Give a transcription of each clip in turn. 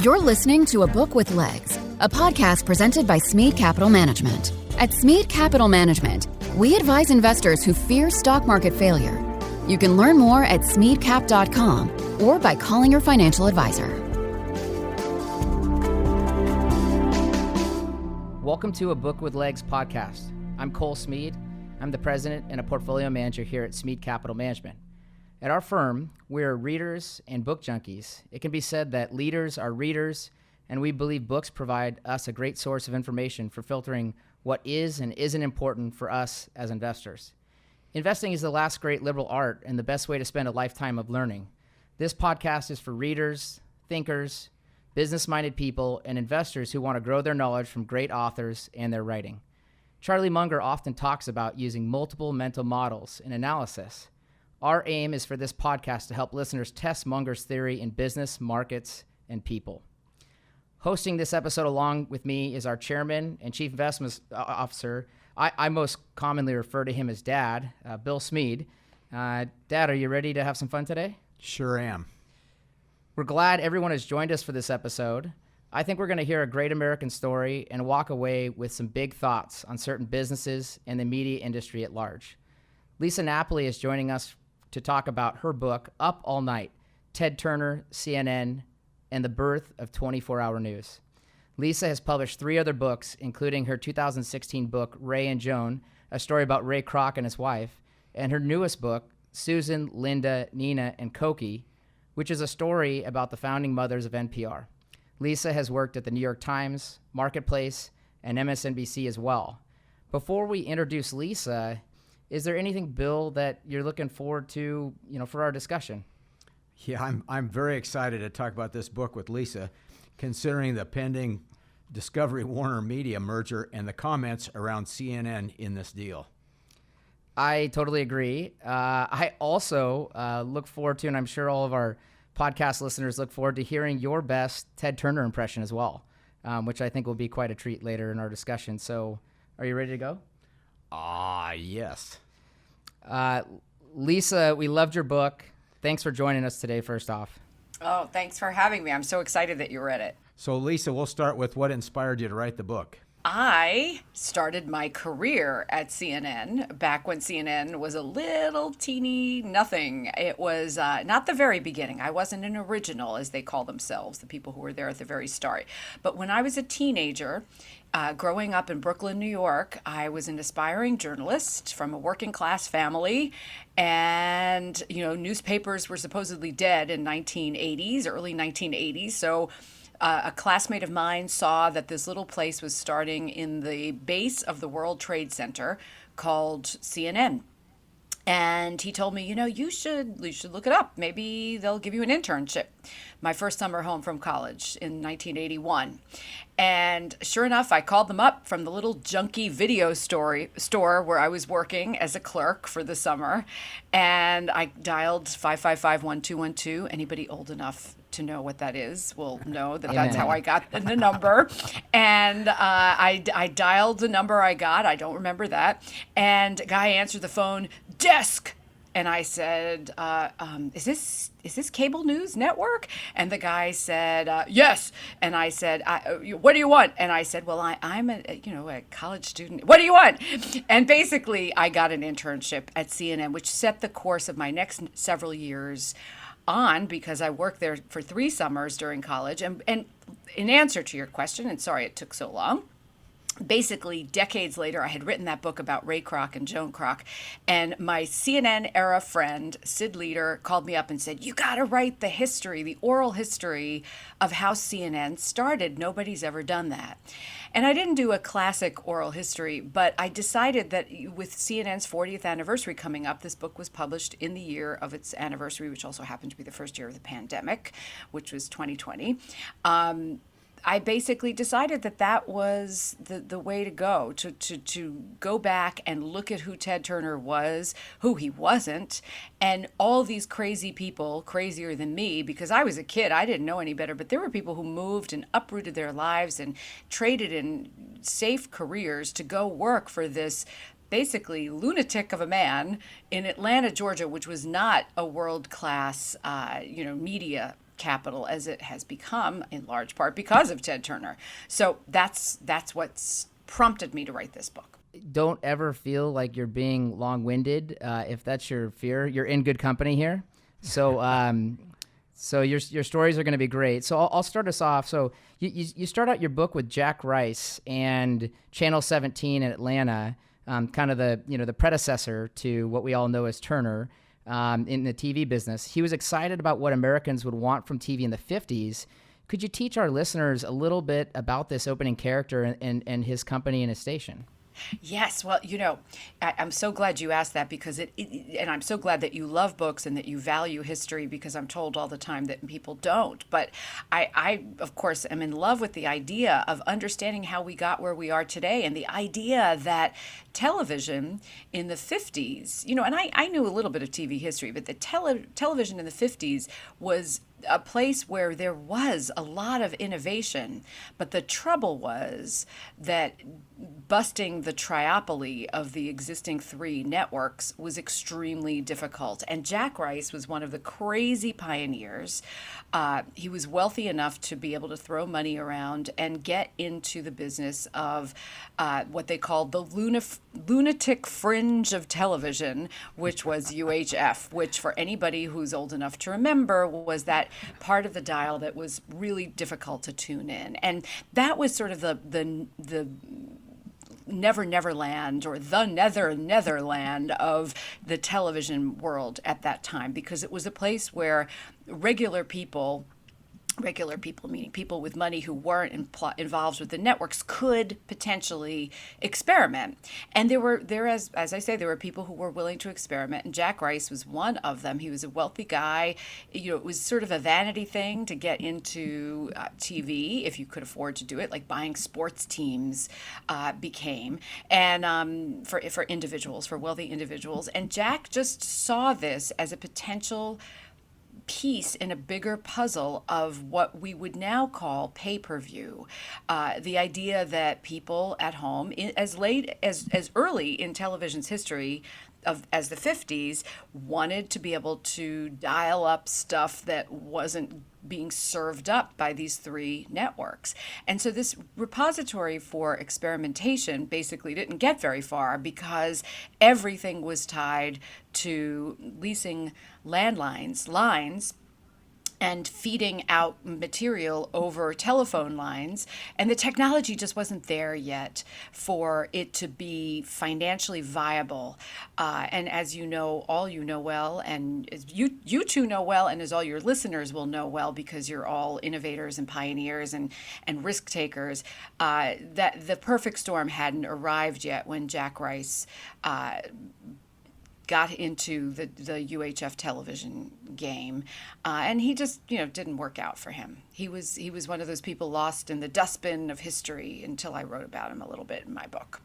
You're listening to A Book with Legs, a podcast presented by Smead Capital Management. At Smead Capital Management, we advise investors who fear stock market failure. You can learn more at smeadcap.com or by calling your financial advisor. Welcome to A Book with Legs podcast. I'm Cole Smead. I'm the president and a portfolio manager here at Smead Capital Management. At our firm, we're readers and book junkies. It can be said that leaders are readers, and we believe books provide us a great source of information for filtering what is and isn't important for us as investors. Investing is the last great liberal art and the best way to spend a lifetime of learning. This podcast is for readers, thinkers, business-minded people, and investors who want to grow their knowledge from great authors and their writing. Charlie Munger often talks about using multiple mental models in analysis. Our aim is for this podcast to help listeners test Munger's theory in business, markets, and people. Hosting this episode along with me is our chairman and chief investment officer. I most commonly refer to him as Dad, Bill Smead. Dad, are you ready to have some fun today? Sure am. We're glad everyone has joined us for this episode. I think we're going to hear a great American story and walk away with some big thoughts on certain businesses and the media industry at large. Lisa Napoli is joining us to talk about her book, Up All Night, Ted Turner, CNN, and the Birth of 24-Hour News. Lisa has published 3 other books, including her 2016 book, Ray and Joan, a story about Ray Kroc and his wife, and her newest book, Susan, Linda, Nina, and Cokie, which is a story about the founding mothers of NPR. Lisa has worked at the New York Times, Marketplace, and MSNBC as well. Before we introduce Lisa, is there anything, Bill, that you're looking forward to, for our discussion? Yeah, I'm very excited to talk about this book with Lisa, considering the pending Discovery-Warner Media merger and the comments around CNN in this deal. I totally agree. I also look forward to, and I'm sure all of our podcast listeners look forward to hearing your best Ted Turner impression as well, which I think will be quite a treat later in our discussion. So are you ready to go? Yes. Lisa, we loved your book. Thanks for joining us today, first off. Oh, thanks for having me. I'm so excited that you read it. So, Lisa, we'll start with what inspired you to write the book. I started my career at CNN back when CNN was a little teeny nothing. It was not the very beginning. I wasn't an original, as they call themselves, the people who were there at the very start. But when I was a teenager, growing up in Brooklyn, New York, I was an aspiring journalist from a working class family. And, newspapers were supposedly dead in 1980s, early 1980s. So a classmate of mine saw that this little place was starting in the base of the World Trade Center called CNN. And he told me, you should look it up. Maybe they'll give you an internship. My first summer home from college in 1981. And sure enough, I called them up from the little junky video store where I was working as a clerk for the summer. And I dialed 555-1212. Anybody old enough to know what that is will know that that's how I got the number. And I dialed the number I got. I don't remember that. And a guy answered the phone, desk. And I said, is this cable news network? And the guy said, yes. And I said, what do you want? And I said, well, I'm a college student. What do you want? And basically, I got an internship at CNN, which set the course of my next several years on, because I worked there for 3 summers during college. And in answer to your question, and sorry it took so long, basically, decades later, I had written that book about Ray Kroc and Joan Kroc, and my CNN era friend, Sid Leader, called me up and said, you got to write the history, the oral history of how CNN started. Nobody's ever done that. And I didn't do a classic oral history, but I decided that with CNN's 40th anniversary coming up, this book was published in the year of its anniversary, which also happened to be the first year of the pandemic, which was 2020. I basically decided that was the way to go, to go back and look at who Ted Turner was, who he wasn't, and all these crazy people, crazier than me, because I was a kid, I didn't know any better, but there were people who moved and uprooted their lives and traded in safe careers to go work for this basically lunatic of a man in Atlanta, Georgia, which was not a world-class, media capital as it has become, in large part because of Ted Turner. So that's what's prompted me to write this book. Don't ever feel like you're being long-winded. If that's your fear, you're in good company here. So so your stories are going to be great. So I'll start us off. So you start out your book with Jack Rice and Channel 17 in Atlanta, kind of the predecessor to what we all know as Turner in the TV business. He was excited about what Americans would want from TV in the 50s. Could you teach our listeners a little bit about this opening character and his company and his station? Yes. Well, I'm so glad you asked that because and I'm so glad that you love books and that you value history, because I'm told all the time that people don't. But I, of course, am in love with the idea of understanding how we got where we are today, and the idea that television in the 50s, and I knew a little bit of TV history, but the television in the 50s was a place where there was a lot of innovation, but the trouble was that busting the triopoly of the existing three networks was extremely difficult. And Jack Rice was one of the crazy pioneers. He was wealthy enough to be able to throw money around and get into the business of what they called the lunatic fringe of television, which was UHF, which for anybody who's old enough to remember was that part of the dial that was really difficult to tune in. And that was sort of the Neverland or the Netherland of the television world at that time, because it was a place where regular people meaning people with money who weren't involved with the networks, could potentially experiment. And as I say, there were people who were willing to experiment, and Jack Rice was one of them. He was a wealthy guy. It was sort of a vanity thing to get into TV if you could afford to do it, like buying sports teams became, and for individuals, for wealthy individuals. And Jack just saw this as a potential piece in a bigger puzzle of what we would now call pay-per-view. The idea that people at home, as early in television's history as the 50s, wanted to be able to dial up stuff that wasn't being served up by these three networks. And so this repository for experimentation basically didn't get very far, because everything was tied to leasing lines, and feeding out material over telephone lines. And the technology just wasn't there yet for it to be financially viable. And as you know, all you know well, and as you two know well, and as all your listeners will know well, because you're all innovators and pioneers and risk takers, that the perfect storm hadn't arrived yet when Jack Rice got into the UHF television game, and he just didn't work out for him. He was one of those people lost in the dustbin of history until I wrote about him a little bit in my book.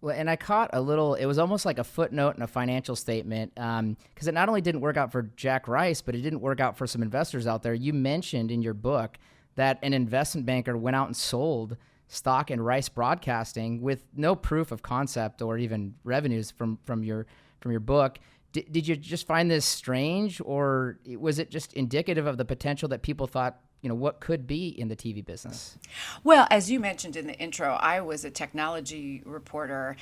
Well, and I caught a little, it was almost like a footnote in a financial statement, because it not only didn't work out for Jack Rice, but it didn't work out for some investors out there. You mentioned in your book that an investment banker went out and sold stock in Rice Broadcasting with no proof of concept or even revenues from your book. Did you just find this strange, or was it just indicative of the potential that people thought, what could be in the TV business? Well, as you mentioned in the intro, I was a technology reporter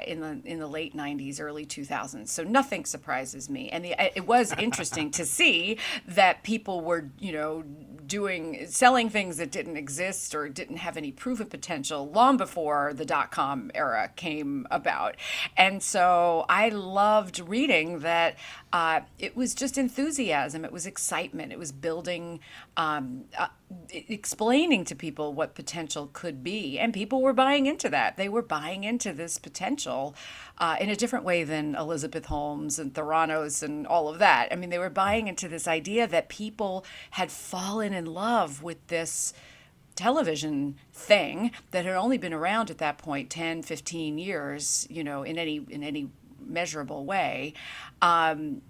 in the late 90s, early 2000s. So nothing surprises me. And it was interesting to see that people were, selling things that didn't exist or didn't have any proof of potential long before the .com era came about. And so I loved reading that it was just enthusiasm. It was excitement. It was building, explaining to people what potential could be. And people were buying into that. They were buying into this potential in a different way than Elizabeth Holmes and Theranos and all of that. I mean, they were buying into this idea that people had fallen in love with this television thing that had only been around at that point 10, 15 years, in any measurable way, and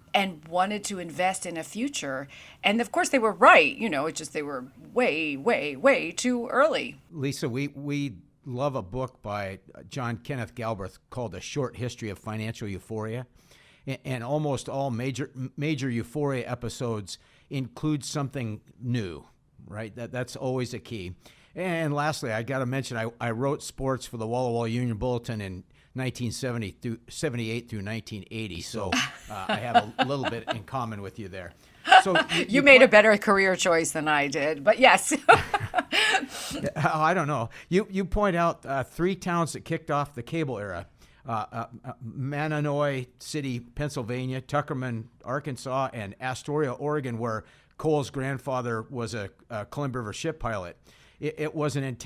wanted to invest in a future. And of course they were right, it's just they were way, way, way too early. Lisa, we love a book by John Kenneth Galbraith called A Short History of Financial Euphoria. And almost all major euphoria episodes includes something new, right? That's always a key. And lastly, I got to mention, I wrote sports for the Walla Walla Union Bulletin in 1978 through 1980, so I have a little bit in common with you there. So you made a better career choice than I did, but yes. I don't know. You point out 3 towns that kicked off the cable era. Mananoy City, Pennsylvania, Tuckerman, Arkansas, and Astoria, Oregon, where Cole's grandfather was a Columbia River ship pilot. It was an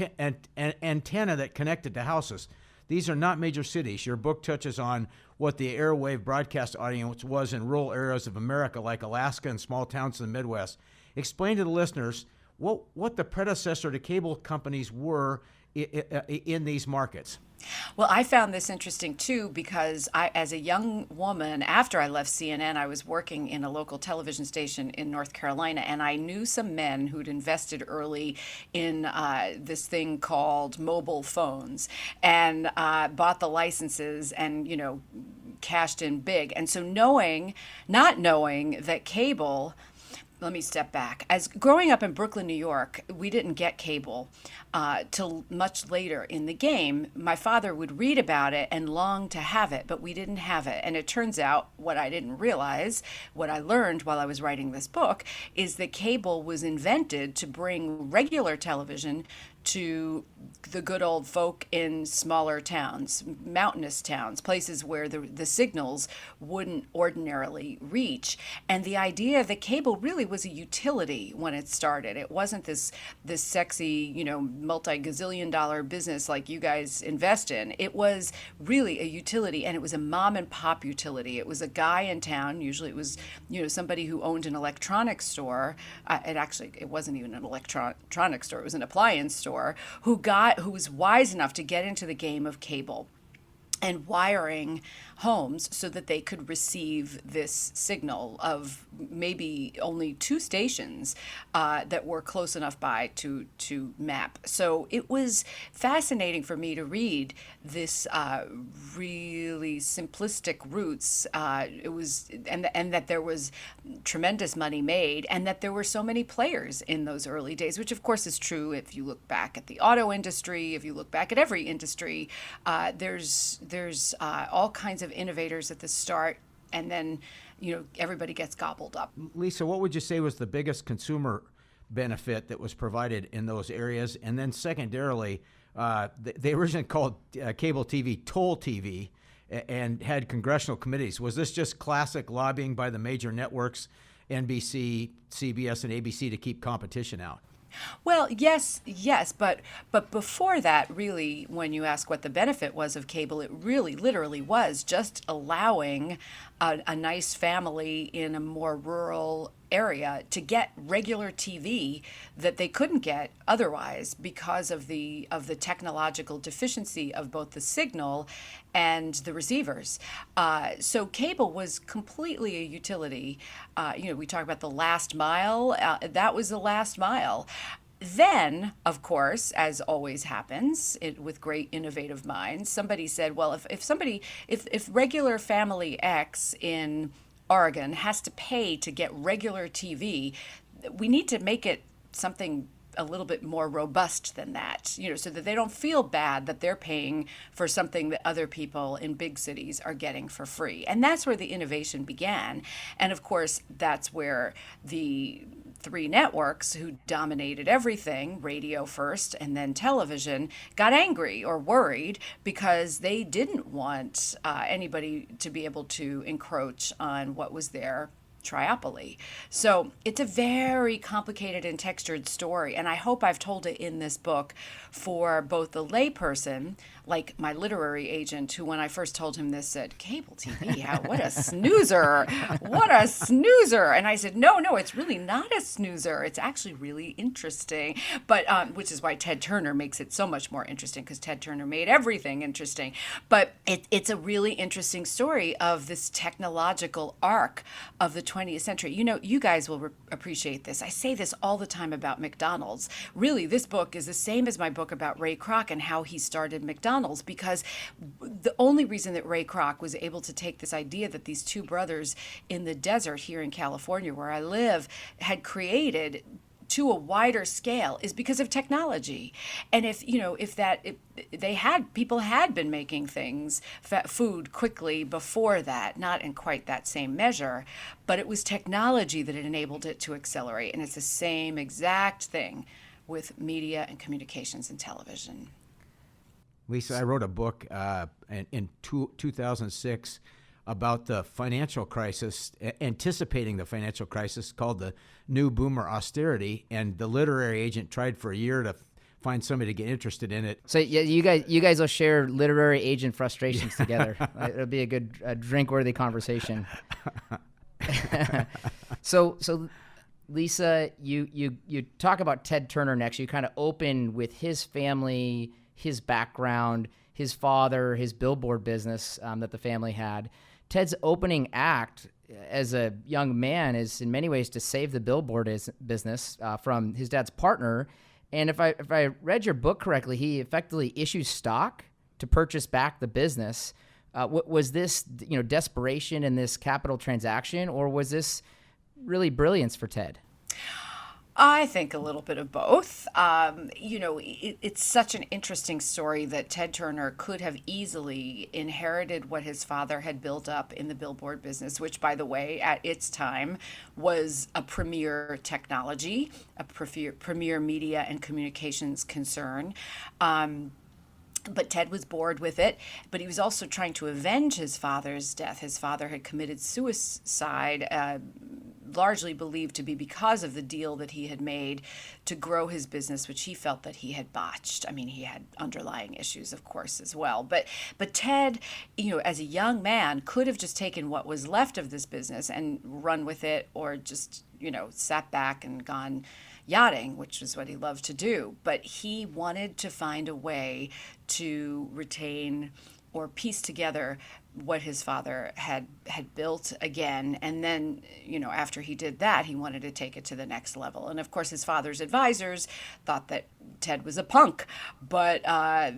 antenna that connected to houses. These are not major cities. Your book touches on what the airwave broadcast audience was in rural areas of America, like Alaska and small towns in the Midwest. Explain to the listeners what the predecessor to cable companies were in these markets. Well, I found this interesting too because as a young woman, after I left CNN, I was working in a local television station in North Carolina, and I knew some men who'd invested early in this thing called mobile phones and bought the licenses and, cashed in big. And so not knowing that cable. Let me step back. As growing up in Brooklyn, New York, we didn't get cable till much later in the game. My father would read about it and long to have it, but we didn't have it. And it turns out what I didn't realize, what I learned while I was writing this book, is that cable was invented to bring regular television to the good old folk in smaller towns, mountainous towns, places where the signals wouldn't ordinarily reach. And the idea that cable really was a utility when it started. It wasn't this sexy, multi-gazillion dollar business like you guys invest in. It was really a utility, and it was a mom and pop utility. It was a guy in town. Usually it was, somebody who owned an electronics store. It wasn't even an electronics store. It was an appliance store who was wise enough to get into the game of cable and wiring homes so that they could receive this signal of maybe only 2 stations that were close enough by to map. So it was fascinating for me to read this really simplistic roots. It was and that there was tremendous money made, and that there were so many players in those early days, which of course is true if you look back at the auto industry, if you look back at every industry. There's all kinds of innovators at the start, and then everybody gets gobbled up. Lisa, what would you say was the biggest consumer benefit that was provided in those areas? And then secondarily, they originally called cable TV toll TV and had congressional committees. Was this just classic lobbying by the major networks, NBC, CBS, and ABC, to keep competition out? Well, yes, but before that, really, when you ask what the benefit was of cable, it really literally was just allowing a nice family in a more rural area to get regular TV that they couldn't get otherwise because of the technological deficiency of both the signal and the receivers. So cable was completely a utility. We talk about the last mile. That was the last mile. Then, of course, as always happens with great innovative minds, somebody said, well, if regular family X in Oregon has to pay to get regular TV, we need to make it something a little bit more robust than that, so that they don't feel bad that they're paying for something that other people in big cities are getting for free. And that's where the innovation began. And of course, that's where the 3 networks who dominated everything, radio first and then television, got angry or worried because they didn't want anybody to be able to encroach on what was their triopoly. So it's a very complicated and textured story, and I hope I've told it in this book for both the layperson, like my literary agent, who when I first told him this said, cable TV, what a snoozer, what a snoozer. And I said, no, it's really not a snoozer. It's actually really interesting. But which is why Ted Turner makes it so much more interesting, because Ted Turner made everything interesting. But it's a really interesting story of this technological arc of the 20th century. You guys will appreciate this. I say this all the time about McDonald's. Really, this book is the same as my book about Ray Kroc and how he started McDonald's, because the only reason that Ray Kroc was able to take this idea that these two brothers in the desert here in California, where I live, had created to a wider scale is because of technology. And if people had been making things, food quickly before that, not in quite that same measure, but it was technology that had enabled it to accelerate. And it's the same exact thing with media and communications and television. Lisa, I wrote a book in 2006 about the financial crisis, anticipating the financial crisis, called the New Boomer Austerity, and the literary agent tried for a year to find somebody to get interested in it. So yeah, you guys will share literary agent frustrations together. It'll be a good drink-worthy conversation. So Lisa, you talk about Ted Turner next. You kind of open with his family, his background, his father, his billboard business that the family had. Ted's opening act as a young man is in many ways to save the billboard business from his dad's partner. And if I read your book correctly, he effectively issues stock to purchase back the business. Was this desperation in this capital transaction, or was this really brilliance for Ted? I think a little bit of both. It's such an interesting story that Ted Turner could have easily inherited what his father had built up in the billboard business, which, by the way, at its time was a premier technology, a premier media and communications concern. But Ted was bored with it, but he was also trying to avenge his father's death. His father had committed suicide, largely believed to be because of the deal that he had made to grow his business, which he felt that he had botched. I mean, he had underlying issues, of course, as well. But Ted, as a young man, could have just taken what was left of this business and run with it, or just, sat back and gone yachting, which was what he loved to do. But he wanted to find a way to retain or piece together what his father had built again. And then, after he did that, he wanted to take it to the next level. And of course, his father's advisors thought that Ted was a punk, but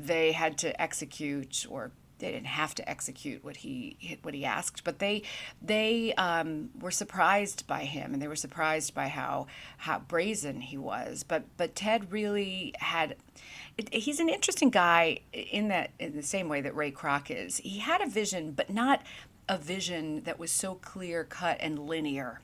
they had to execute, or they didn't have to execute what he asked, but they were surprised by him, and they were surprised by how brazen he was. But Ted really had. He's an interesting guy in the same way that Ray Kroc is. He had a vision, but not a vision that was so clear cut and linear.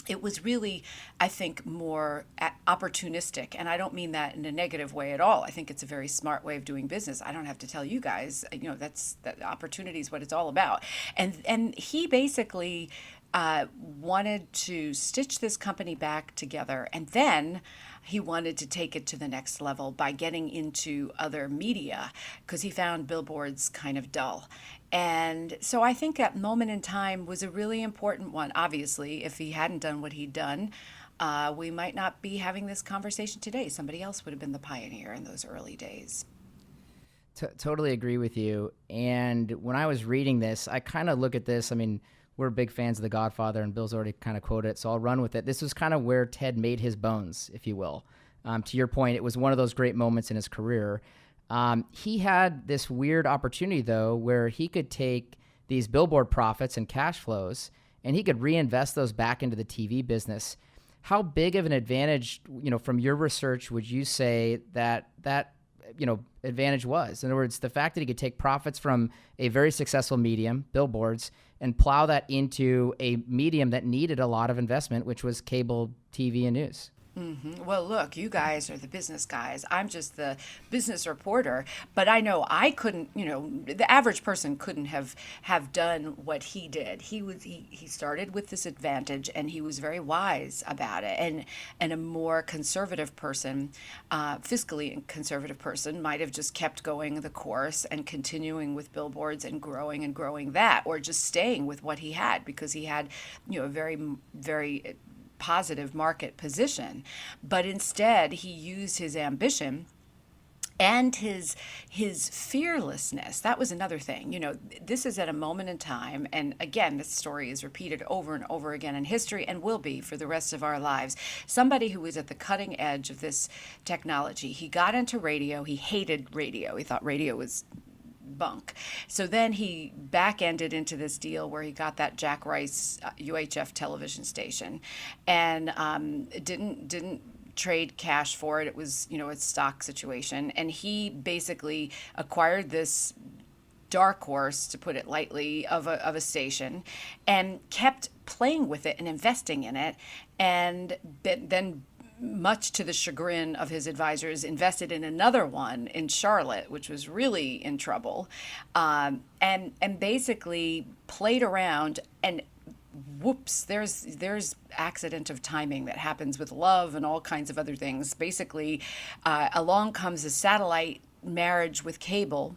It was really, I think, more opportunistic. And I don't mean that in a negative way at all. I think it's a very smart way of doing business. I don't have to tell you guys, that opportunity is what it's all about. And he basically wanted to stitch this company back together. And then he wanted to take it to the next level by getting into other media, because he found billboards kind of dull. And so I think that moment in time was a really important one. Obviously, if he hadn't done what he'd done, we might not be having this conversation today. Somebody else would have been the pioneer in those early days. Totally agree with you. And when I was reading this, I kind of look at this. I mean, we're big fans of The Godfather, and Bill's already kind of quoted it, so I'll run with it. This was kind of where Ted made his bones, if you will. To your point, it was one of those great moments in his career. He had this weird opportunity, though, where he could take these billboard profits and cash flows, and he could reinvest those back into the TV business. How big of an advantage, from your research, would you say that advantage was? In other words, the fact that he could take profits from a very successful medium, billboards, and plow that into a medium that needed a lot of investment, which was cable TV and news. Mm-hmm. Well, look, you guys are the business guys. I'm just the business reporter. But I know I couldn't, the average person couldn't have done what he did. He started with this advantage, and he was very wise about it. And a more conservative person, fiscally conservative person, might have just kept going the course and continuing with billboards and growing that, or just staying with what he had, because he had, a very, very positive market position. But instead, he used his ambition And his fearlessness. That was another thing. This is at a moment in time, and again, this story is repeated over and over again in history and will be for the rest of our lives. Somebody who was at the cutting edge of this technology. He got into radio. He hated radio. He thought radio was bunk. So then he back-ended into this deal where he got that Jack Rice UHF television station, and didn't trade cash for it. It was, a stock situation. And he basically acquired this dark horse, to put it lightly, of a station, and kept playing with it and investing in it. And then, much to the chagrin of his advisors, invested in another one in Charlotte, which was really in trouble, and basically played around, and whoops, there's accident of timing that happens with love and all kinds of other things. Basically, along comes a satellite marriage with cable,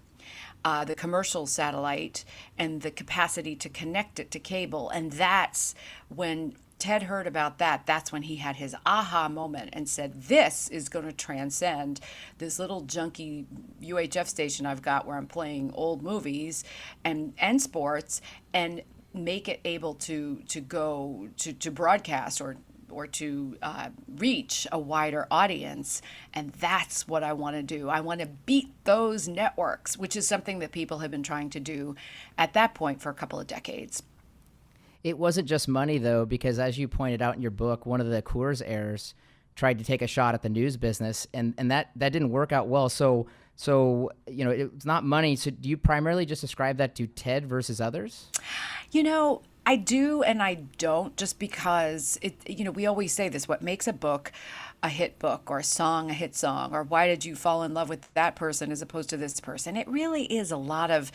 the commercial satellite, and the capacity to connect it to cable. And that's when Ted heard about that. That's when he had his aha moment and said, this is going to transcend this little junky UHF station I've got where I'm playing old movies and sports, and make it able to go to broadcast or to reach a wider audience. And that's what I want to do. I want to beat those networks, which is something that people have been trying to do at that point for a couple of decades. It wasn't just money, though, because as you pointed out in your book, one of the Coors heirs tried to take a shot at the news business, and that didn't work out well. So it's not money. So do you primarily just ascribe that to Ted versus others? I do and I don't, just because we always say this: what makes a book a hit book, or a song a hit song, or why did you fall in love with that person as opposed to this person? It really is a lot of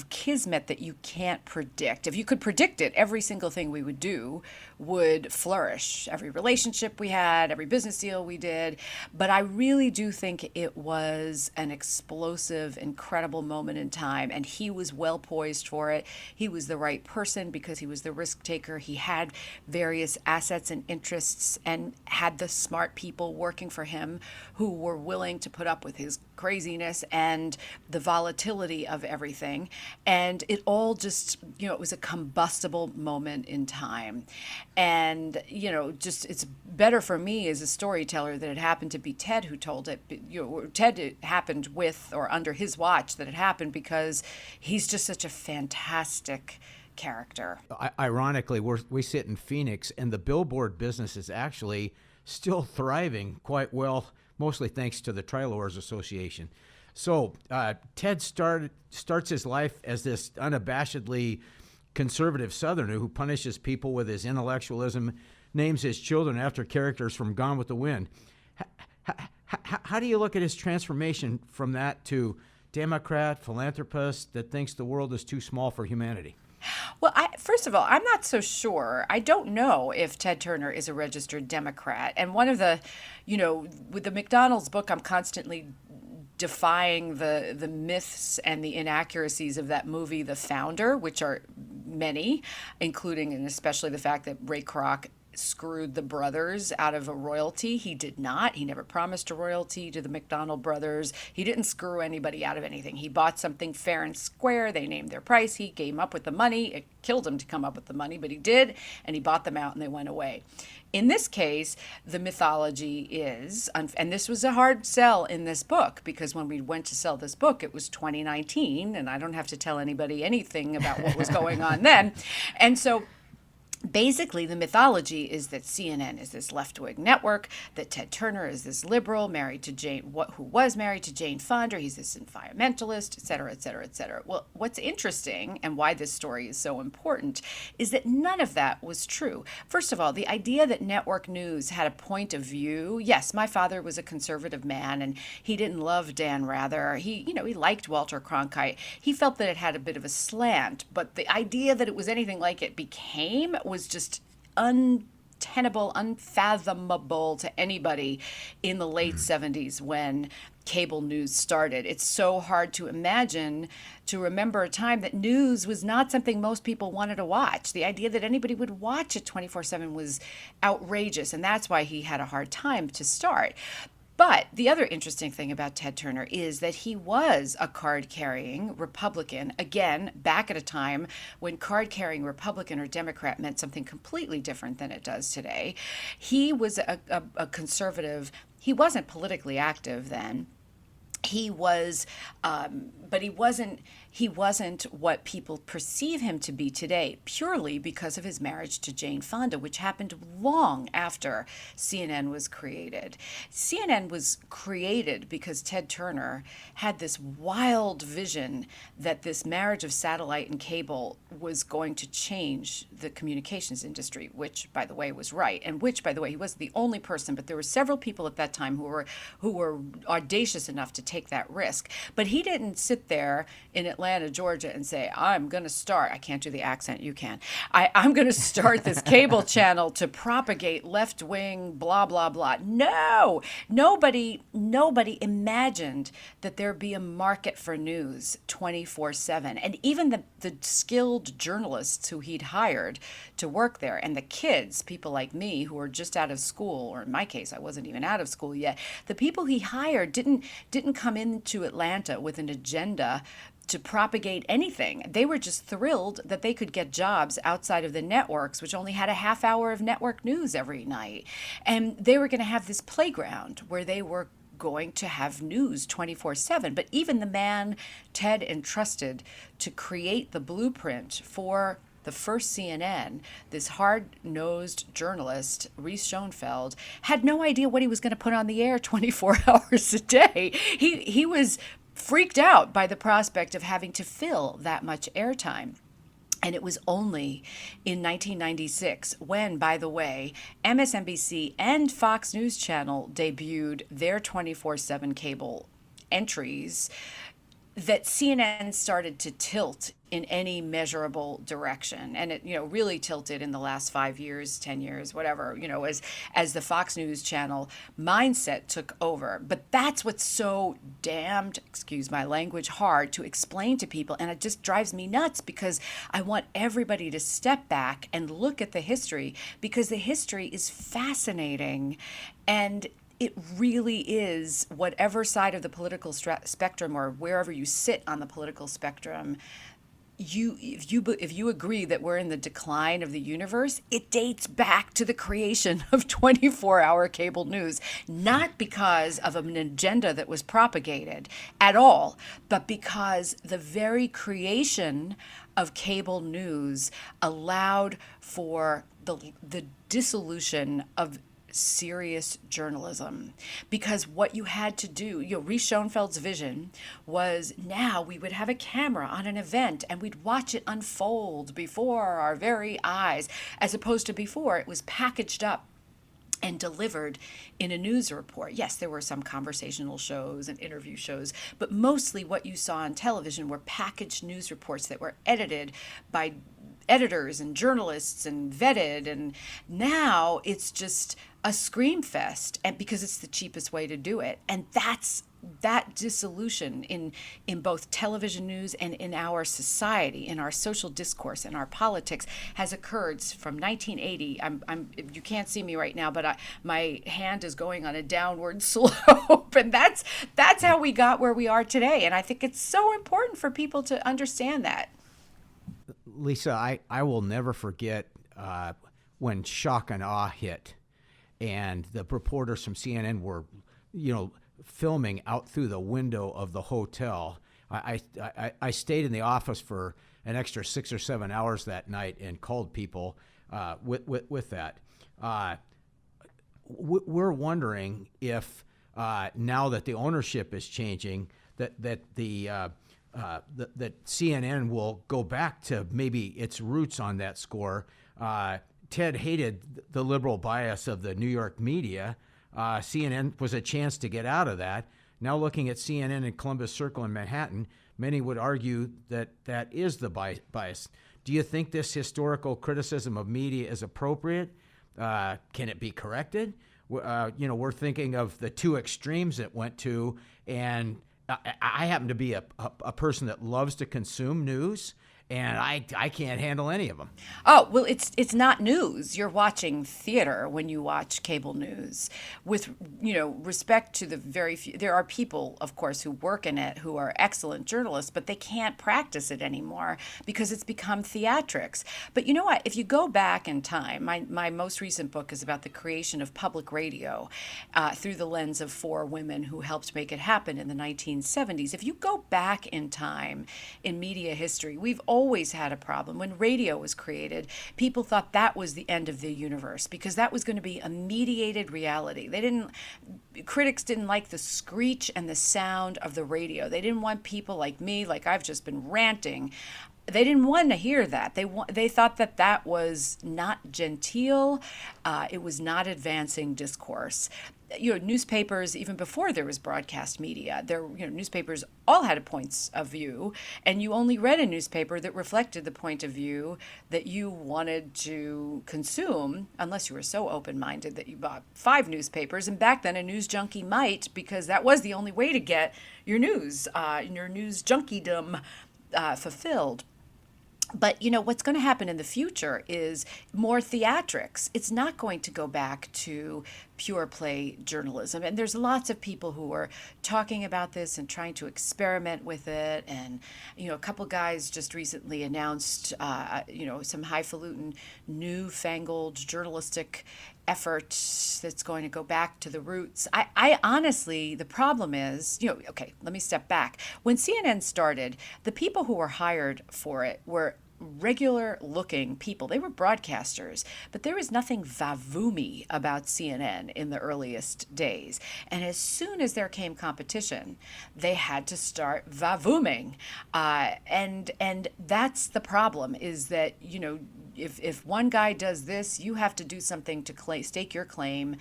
kismet that you can't predict. If you could predict it, every single thing we would do would flourish. Every relationship we had, every business deal we did. But I really do think it was an explosive, incredible moment in time, and he was well poised for it. He was the right person because he was the risk taker. He had various assets and interests, and had the smart people working for him who were willing to put up with his craziness and the volatility of everything. And it all just, it was a combustible moment in time. And, it's better for me as a storyteller that it happened to be Ted who told it. Ted, it happened with or under his watch that it happened, because he's just such a fantastic character. Ironically, we sit in Phoenix, and the billboard business is actually still thriving quite well, mostly thanks to the Tri-Lowers Association. So Ted starts his life as this unabashedly conservative Southerner who punishes people with his intellectualism, names his children after characters from Gone with the Wind. How do you look at his transformation from that to Democrat, philanthropist that thinks the world is too small for humanity? Well, first of all, I'm not so sure. I don't know if Ted Turner is a registered Democrat. And one of the, with the McDonald's book, I'm constantly defying the myths and the inaccuracies of that movie, The Founder, which are many, including and especially the fact that Ray Kroc screwed the brothers out of a royalty. He did not. He never promised a royalty to the McDonald brothers. He didn't screw anybody out of anything. He bought something fair and square. They named their price. He came up with the money. It killed him to come up with the money, but he did, and he bought them out and they went away. In this case, the mythology is, and this was a hard sell in this book, because when we went to sell this book, it was 2019, and I don't have to tell anybody anything about what was going on then. And so basically, the mythology is that CNN is this left-wing network, that Ted Turner is this liberal married to who was married to Jane Fonda. He's this environmentalist, et cetera, et cetera, et cetera. Well, what's interesting and why this story is so important is that none of that was true. First of all, the idea that network news had a point of view. Yes, my father was a conservative man, and he didn't love Dan Rather. He liked Walter Cronkite. He felt that it had a bit of a slant, but the idea that it was anything like it became was just untenable, unfathomable to anybody in the late 70s when cable news started. It's so hard to imagine, to remember a time that news was not something most people wanted to watch. The idea that anybody would watch it 24/7 was outrageous, and that's why he had a hard time to start. But the other interesting thing about Ted Turner is that he was a card-carrying Republican, again, back at a time when card-carrying Republican or Democrat meant something completely different than it does today. He was a conservative. He wasn't politically active then. He was, but he wasn't what people perceive him to be today, purely because of his marriage to Jane Fonda, which happened long after CNN was created. CNN was created because Ted Turner had this wild vision that this marriage of satellite and cable was going to change the communications industry, which, by the way, was right, and which, by the way, he wasn't the only person, but there were several people at that time who were audacious enough to take that risk. But he didn't sit there in Atlanta, Georgia, and say, I'm going to start, I can't do the accent, you can, I'm going to start this cable channel to propagate left-wing blah, blah, blah. No, nobody imagined that there'd be a market for news 24/7. And even the skilled journalists who he'd hired to work there, and the kids, people like me who were just out of school, or in my case, I wasn't even out of school yet, the people he hired didn't come into Atlanta with an agenda to propagate anything. They were just thrilled that they could get jobs outside of the networks, which only had a half hour of network news every night. And they were going to have this playground where they were going to have news 24/7. But even the man Ted entrusted to create the blueprint for the first CNN, this hard-nosed journalist, Reese Schoenfeld, had no idea what he was going to put on the air 24 hours a day. He was freaked out by the prospect of having to fill that much airtime. And it was only in 1996 when, by the way, MSNBC and Fox News Channel debuted their 24/7 cable entries that CNN started to tilt in any measurable direction. And it, really tilted in the last 5 years, 10 years, whatever, as the Fox News Channel mindset took over. But that's what's so damned, excuse my language, hard to explain to people. And it just drives me nuts because I want everybody to step back and look at the history, because the history is fascinating. And it really is, whatever side of the political spectrum or wherever you sit on the political spectrum, if you agree that we're in the decline of the universe, it dates back to the creation of 24-hour cable news, not because of an agenda that was propagated at all, but because the very creation of cable news allowed for the dissolution of serious journalism. Because what you had to do, Reese Schoenfeld's vision was, now we would have a camera on an event and we'd watch it unfold before our very eyes, as opposed to before it was packaged up and delivered in a news report. Yes, there were some conversational shows and interview shows, but mostly what you saw on television were packaged news reports that were edited by editors and journalists and vetted, and now it's just a scream fest, and because it's the cheapest way to do it. And that dissolution in both television news and in our society, in our social discourse, in our politics, has occurred from 1980. You can't see me right now, but my hand is going on a downward slope, and that's how we got where we are today. And I think it's so important for people to understand that. Lisa, I will never forget when shock and awe hit, and the reporters from CNN were, filming out through the window of the hotel. I stayed in the office for an extra 6 or 7 hours that night and called people with that. We're wondering if now that the ownership is changing, that CNN will go back to maybe its roots on that score. Ted hated the liberal bias of the New York media. CNN was a chance to get out of that. Now looking at CNN in Columbus Circle in Manhattan, many would argue that that is the bias. Do you think this historical criticism of media is appropriate? Can it be corrected? We're thinking of the two extremes it went to, and I happen to be a person that loves to consume news, and I can't handle any of them. Oh, well, it's not news. You're watching theater when you watch cable news. With, respect to the very few, there are people, of course, who work in it who are excellent journalists, but they can't practice it anymore because it's become theatrics. But you know what? If you go back in time, my most recent book is about the creation of public radio through the lens of four women who helped make it happen in the 1970s. If you go back in time in media history, we've always had a problem. When radio was created, people thought that was the end of the universe because that was going to be a mediated reality. Critics didn't like the screech and the sound of the radio. They didn't want people like me, like I've just been ranting. They didn't want to hear that. They thought that was not genteel. It was not advancing discourse. Newspapers, even before there was broadcast media, newspapers all had points of view, and you only read a newspaper that reflected the point of view that you wanted to consume, unless you were so open-minded that you bought 5 newspapers. And back then, a news junkie might, because that was the only way to get your news junkiedom fulfilled. But, what's going to happen in the future is more theatrics. It's not going to go back to pure play journalism. And there's lots of people who are talking about this and trying to experiment with it. And, a couple guys just recently announced, some highfalutin, newfangled journalistic effort that's going to go back to the roots. I honestly, the problem is, okay, let me step back. When CNN started, the people who were hired for it were regular looking people. They were broadcasters, but there was nothing vavoomy about CNN in the earliest days. And as soon as there came competition, they had to start vavooming. And that's the problem, is that, if one guy does this, you have to do something to stake your claim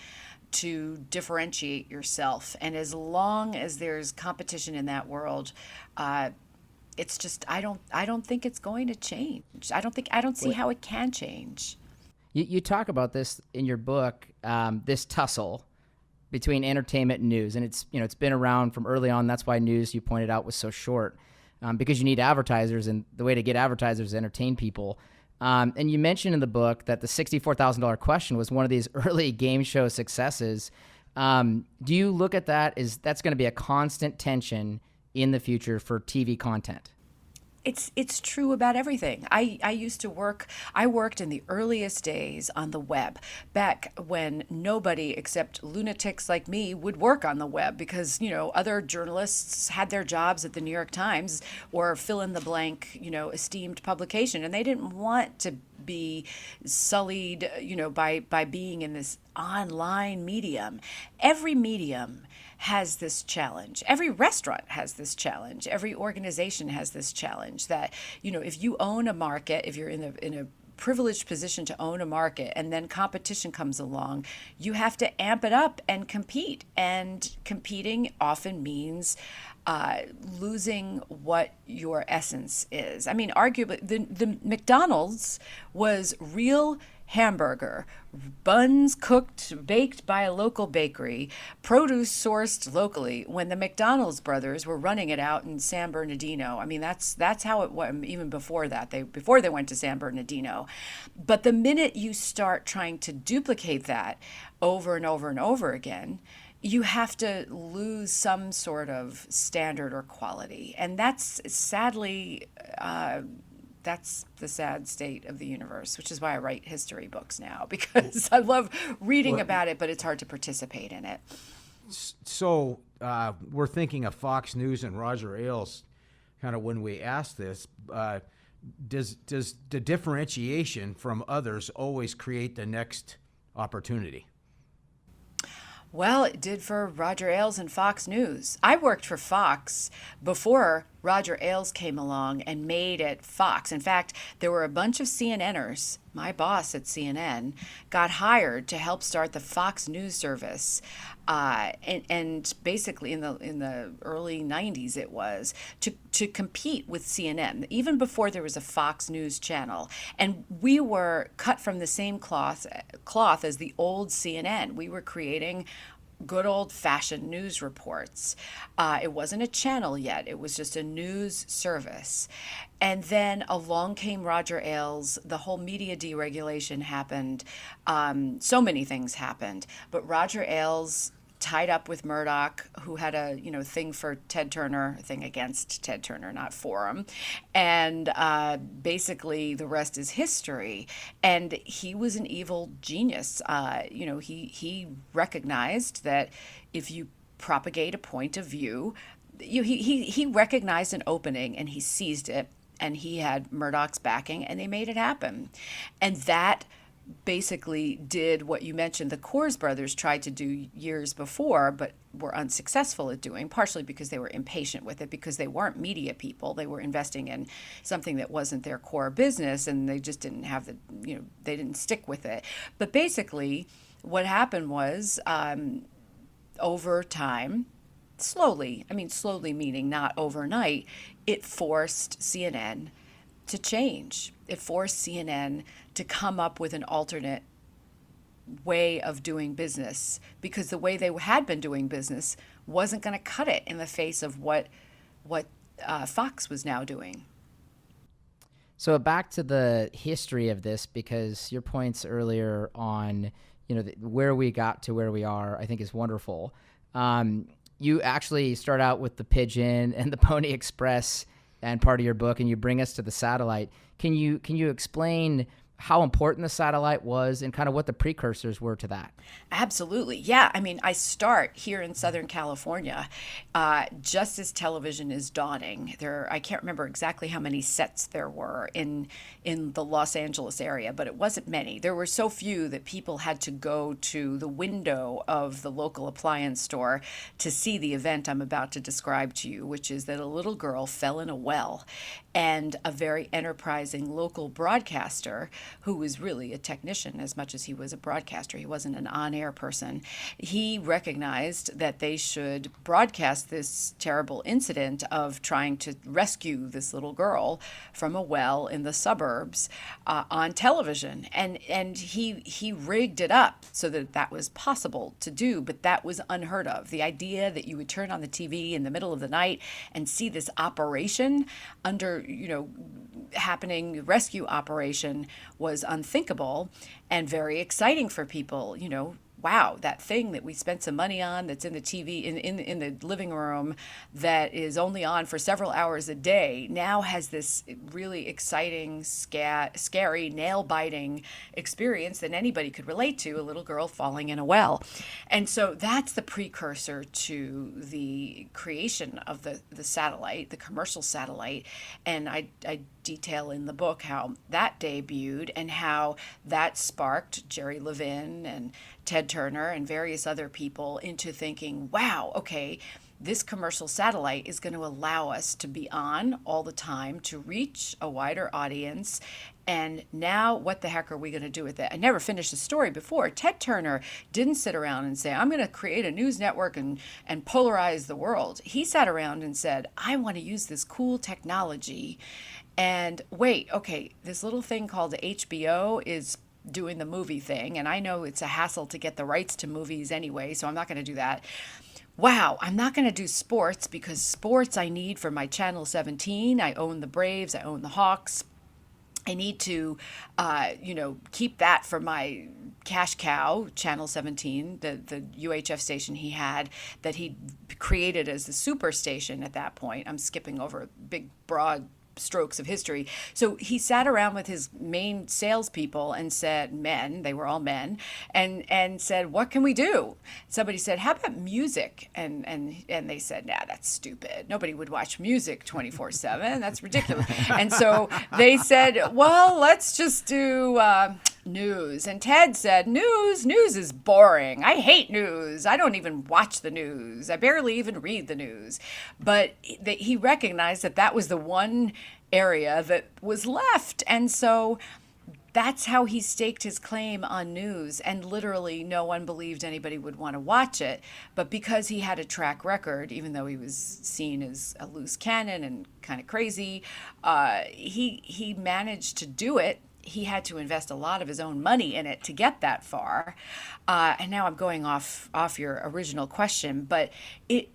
to differentiate yourself. And as long as there's competition in that world, it's just I don't think it's going to change. I don't see how it can change. You talk about this in your book, this tussle between entertainment and news, and it's been around from early on. That's why news, you pointed out, was so short, because you need advertisers, and the way to get advertisers is entertain people. And you mentioned in the book that the $64,000 question was one of these early game show successes. Do you look at that as that's going to be a constant tension in the future for TV content? It's true about everything. I worked in the earliest days on the web, back when nobody except lunatics like me would work on the web because, other journalists had their jobs at the New York Times or fill in the blank, esteemed publication, and they didn't want to be sullied, by being in this online medium. Every medium has this challenge. Every restaurant has this challenge. Every organization has this challenge that, if you own a market, if you're in a privileged position to own a market and then competition comes along, you have to amp it up and compete. And competing often means losing what your essence is. I mean, arguably, the McDonald's was real hamburger, buns baked by a local bakery, produce sourced locally, when the McDonald's brothers were running it out in San Bernardino. I mean, that's how it was even before that, before they went to San Bernardino. But the minute you start trying to duplicate that over and over and over again, you have to lose some sort of standard or quality. And that's sadly, that's the sad state of the universe, which is why I write history books now, because I love reading about it, but it's hard to participate in it. So we're thinking of Fox News and Roger Ailes kind of when we ask this. Does the differentiation from others always create the next opportunity? Well, it did for Roger Ailes and Fox News. I worked for Fox before Roger Ailes came along and made it Fox. In fact, there were a bunch of CNNers. My boss at CNN got hired to help start the Fox News service, and basically in the early 90s it was to compete with CNN, even before there was a Fox News channel. And we were cut from the same cloth as the old CNN. We were creating good old-fashioned news reports. It wasn't a channel yet. It was just a news service. And then along came Roger Ailes. The whole media deregulation happened. So many things happened. But Roger Ailes tied up with Murdoch, who had a thing for Ted Turner, a thing against Ted Turner, not for him, and basically the rest is history. And he was an evil genius. He recognized that if you propagate a point of view, he recognized an opening and he seized it, and he had Murdoch's backing, and they made it happen. And that basically did what you mentioned the Coors brothers tried to do years before, but were unsuccessful at doing, partially because they were impatient with it, because they weren't media people. They were investing in something that wasn't their core business, and they just didn't have they didn't stick with it. But basically what happened was, over time, slowly meaning not overnight, it forced CNN to change. It forced CNN to come up with an alternate way of doing business, because the way they had been doing business wasn't going to cut it in the face of what Fox was now doing. So back to the history of this, because your points earlier on, where we got to where we are, I think is wonderful. You actually start out with the Pigeon and the Pony Express and part of your book, and you bring us to the satellite. Can you explain how important the satellite was and kind of what the precursors were to that? Absolutely. Yeah. I mean, I start here in Southern California, just as television is dawning. I can't remember exactly how many sets there were in the Los Angeles area, but it wasn't many. There were so few that people had to go to the window of the local appliance store to see the event I'm about to describe to you, which is that a little girl fell in a well, and a very enterprising local broadcaster, who was really a technician as much as he was a broadcaster, he wasn't an on-air person, he recognized that they should broadcast this terrible incident of trying to rescue this little girl from a well in the suburbs on television. And he rigged it up so that was possible to do, but that was unheard of. The idea that you would turn on the TV in the middle of the night and see this operation happening, rescue operation, was unthinkable and very exciting for people. Wow, that thing that we spent some money on, that's in the TV, in the living room, that is only on for several hours a day, now has this really exciting, scary, nail-biting experience that anybody could relate to, a little girl falling in a well. And so that's the precursor to the creation of the satellite, the commercial satellite. And I detail in the book how that debuted and how that sparked Jerry Levin and Ted Turner and various other people into thinking, wow, okay, this commercial satellite is going to allow us to be on all the time, to reach a wider audience. And now what the heck are we going to do with it? I never finished the story before. Ted Turner didn't sit around and say, I'm going to create a news network and polarize the world. He sat around and said, I want to use this cool technology. And wait, okay, this little thing called the HBO is doing the movie thing, and I know it's a hassle to get the rights to movies anyway, so I'm not going to do that. Wow, I'm not going to do sports, because sports I need for my Channel 17. I own the Braves, I own the Hawks. I need to, keep that for my cash cow, Channel 17, the UHF station he had that he created as the super station at that point. I'm skipping over big, broad strokes of history. So he sat around with his main salespeople and said, they were all men, and said, what can we do? Somebody said, how about music? And they said, nah, that's stupid. Nobody would watch music 24/7. That's ridiculous. And so they said, well, let's just do news. And Ted said, news is boring. I hate news. I don't even watch the news. I barely even read the news. But he recognized that was the one area that was left. And so that's how he staked his claim on news. And literally no one believed anybody would want to watch it. But because he had a track record, even though he was seen as a loose cannon and kind of crazy, he managed to do it. he had to invest a lot of his own money in it to get that far. And now I'm going off your original question, but it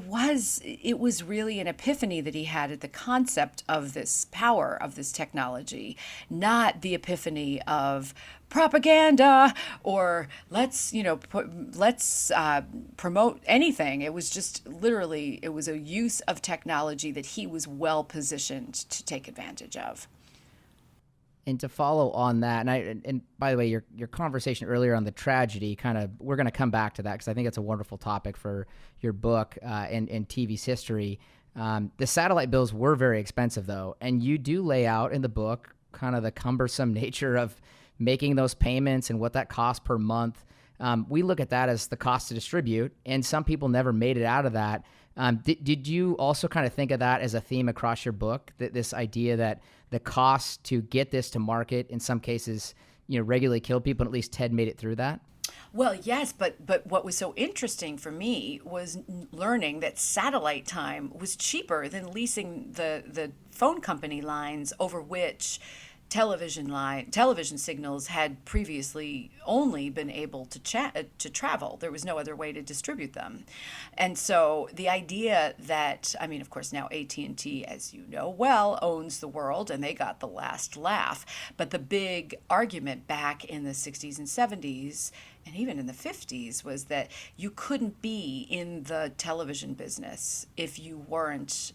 was really an epiphany that he had at the concept of this power of this technology, not the epiphany of propaganda or let's promote anything. It was just literally, it was a use of technology that he was well positioned to take advantage of. And to follow on that, and by the way, your conversation earlier on the tragedy, we're going to come back to that because I think it's a wonderful topic for your book and TV's history. The satellite bills were very expensive, though, and you do lay out in the book kind of the cumbersome nature of making those payments and what that costs per month. We look at that as the cost to distribute, and some people never made it out of that. Did you also kind of think of that as a theme across your book, that this idea that the cost to get this to market in some cases, regularly killed people, and at least Ted made it through that? Well, yes, but what was so interesting for me was learning that satellite time was cheaper than leasing the phone company lines over which television signals had previously only been able to travel. There was no other way to distribute them. And so the idea that, of course, now AT&T, as you know well, owns the world, and they got the last laugh. But the big argument back in the 60s and 70s, and even in the 50s, was that you couldn't be in the television business if you weren't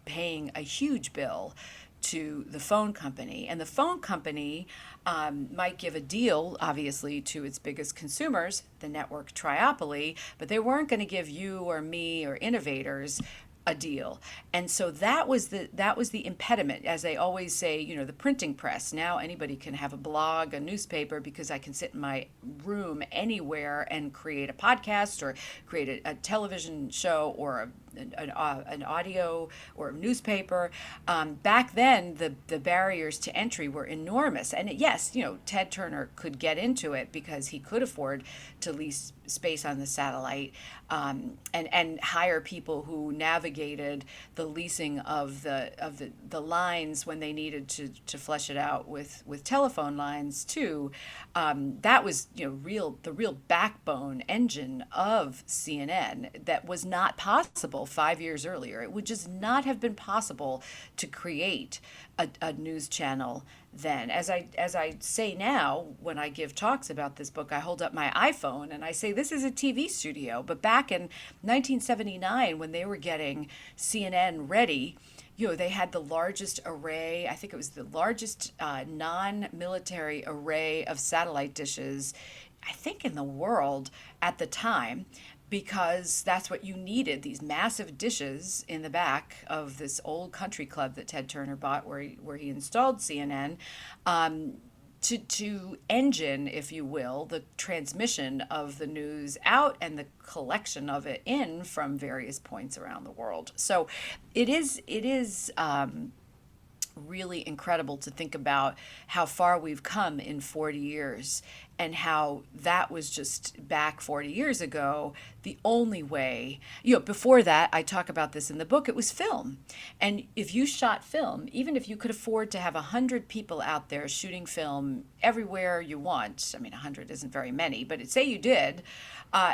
paying a huge bill to the phone company. And the phone company might give a deal, obviously, to its biggest consumers, the network triopoly, but they weren't going to give you or me or innovators a deal. And so that was the impediment. As they always say, the printing press. Now anybody can have a blog, a newspaper, because I can sit in my room anywhere and create a podcast or create a television show or an audio or a newspaper. Back then, the barriers to entry were enormous. And yes, Ted Turner could get into it because he could afford to lease space on the satellite and hire people who navigated the leasing of the lines when they needed to flesh it out with telephone lines too. That was the real backbone engine of CNN that was not possible 5 years earlier. It would just not have been possible to create a news channel then. As I say now, when I give talks about this book, I hold up my iPhone and I say, this is a TV studio. But back in 1979, when they were getting CNN ready, they had the largest array, I think it was the largest non-military array of satellite dishes, I think, in the world at the time, because that's what you needed, these massive dishes in the back of this old country club that Ted Turner bought where he installed CNN, to engine, if you will, the transmission of the news out and the collection of it in from various points around the world. So it is really incredible to think about how far we've come in 40 years and how that was just back 40 years ago the only way. Before that, I talk about this in the book, it was film. And if you shot film, even if you could afford to have 100 people out there shooting film everywhere you want, 100 isn't very many, but say you did,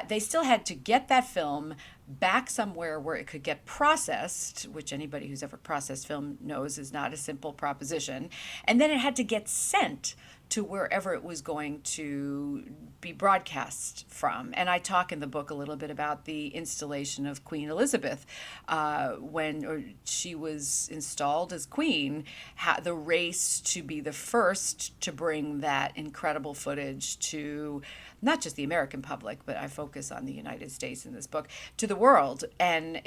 they still had to get that film back somewhere where it could get processed, which anybody who's ever processed film knows is not a simple proposition. And then it had to get sent to wherever it was going to be broadcast from. And I talk in the book a little bit about the installation of Queen Elizabeth when she was installed as queen, the race to be the first to bring that incredible footage to not just the American public, but I focus on the United States in this book, to the world. And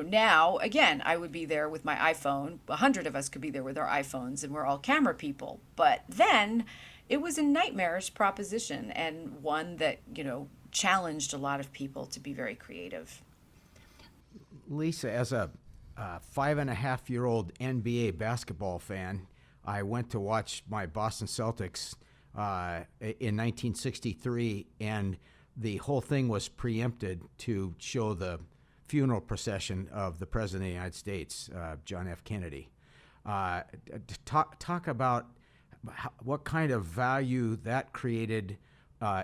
now, again, I would be there with my iPhone. 100 of us could be there with our iPhones, and we're all camera people. But then it was a nightmarish proposition, and one that, challenged a lot of people to be very creative. Lisa, as a 5.5-year-old NBA basketball fan, I went to watch my Boston Celtics in 1963, and the whole thing was preempted to show the funeral procession of the President of the United States, John F. Kennedy. Talk about what kind of value that created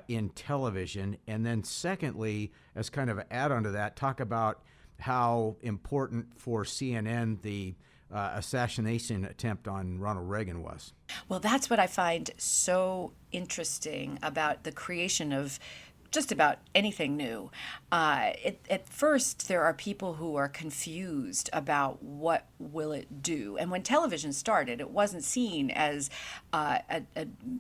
in television, and then secondly, as kind of an add-on to that, talk about how important for CNN the assassination attempt on Ronald Reagan was. Well, that's what I find so interesting about the creation of just about anything new. At first, there are people who are confused about what will it do. And when television started, it wasn't seen as a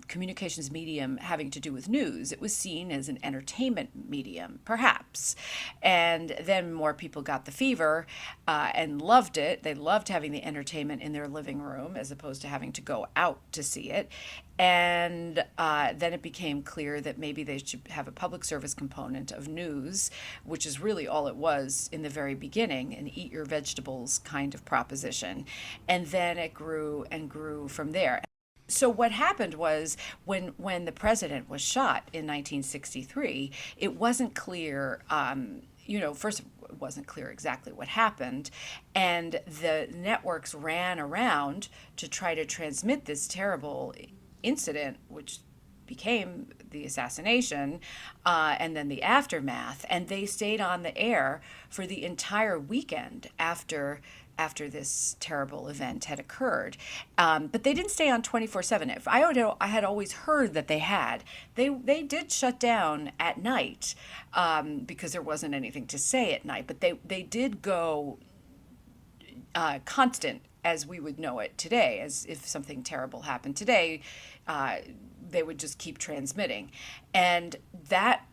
communications medium having to do with news. It was seen as an entertainment medium, perhaps. And then more people got the fever and loved it. They loved having the entertainment in their living room as opposed to having to go out to see it. And then it became clear that maybe they should have a public service component of news, which is really all it was in the very beginning, an eat your vegetables kind of proposition. And then it grew and grew from there. So what happened was when the president was shot in 1963, it wasn't clear, first it wasn't clear exactly what happened. And the networks ran around to try to transmit this terrible incident, which became the assassination, and then the aftermath. And they stayed on the air for the entire weekend after this terrible event had occurred. But they didn't stay on 24/7. I had always heard that they had. They did shut down at night because there wasn't anything to say at night. But they did go constant as we would know it today. As if something terrible happened today, they would just keep transmitting. And that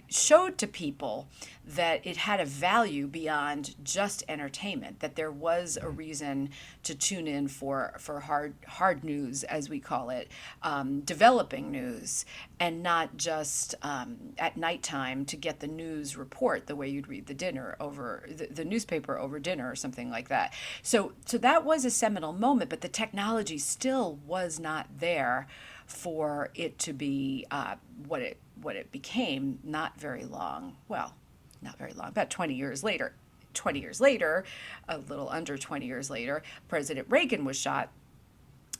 showed to people that it had a value beyond just entertainment, that there was a reason to tune in for hard news, as we call it, developing news, and not just at nighttime to get the news report the way you'd read the newspaper over dinner or something like that. So that was a seminal moment, but the technology still was not there for it to be what it became not very long, about 20 years later. 20 years later, a little under 20 years later, President Reagan was shot.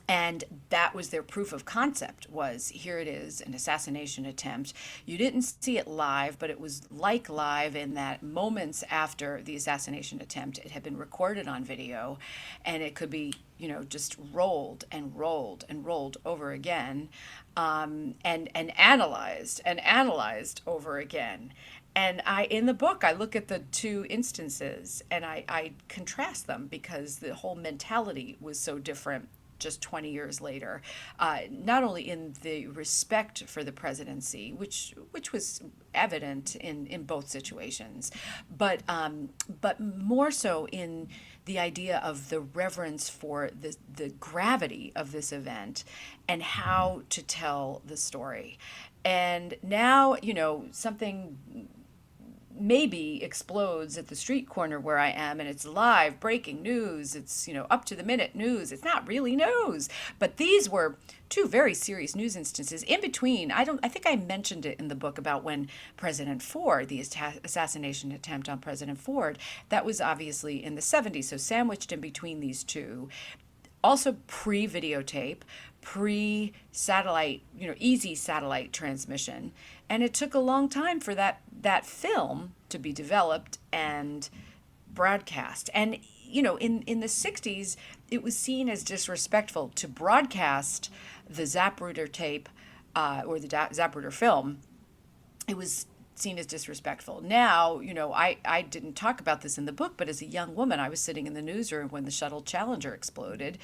And that was their proof of concept, was here it is, an assassination attempt. You didn't see it live, but it was like live in that moments after the assassination attempt, it had been recorded on video, and it could be, just rolled and rolled and rolled over again, and analyzed over again. And in the book, I look at the two instances and I contrast them because the whole mentality was so different just 20 years later, not only in the respect for the presidency, which was evident in both situations, but more so in the idea of the reverence for the gravity of this event and how to tell the story. And now, something maybe explodes at the street corner where I am, and it's live breaking news. It's, up to the minute news. It's not really news. But these were two very serious news instances. In between, I think I mentioned it in the book about when President Ford, the assassination attempt on President Ford, that was obviously in the 70s. So sandwiched in between these two. Also pre-videotape, pre-satellite, easy satellite transmission. And it took a long time for that film to be developed and broadcast. And, in the 60s, it was seen as disrespectful to broadcast the Zapruder tape or the Zapruder film. It was seen as disrespectful. Now, I didn't talk about this in the book, but as a young woman, I was sitting in the newsroom when the shuttle Challenger exploded.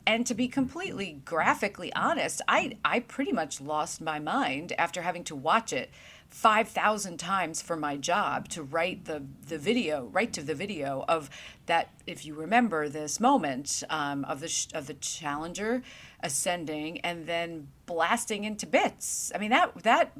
And to be completely graphically honest, I pretty much lost my mind after having to watch it 5,000 times for my job to write to the video of that. If you remember this moment of the Challenger ascending and then blasting into bits. I mean, that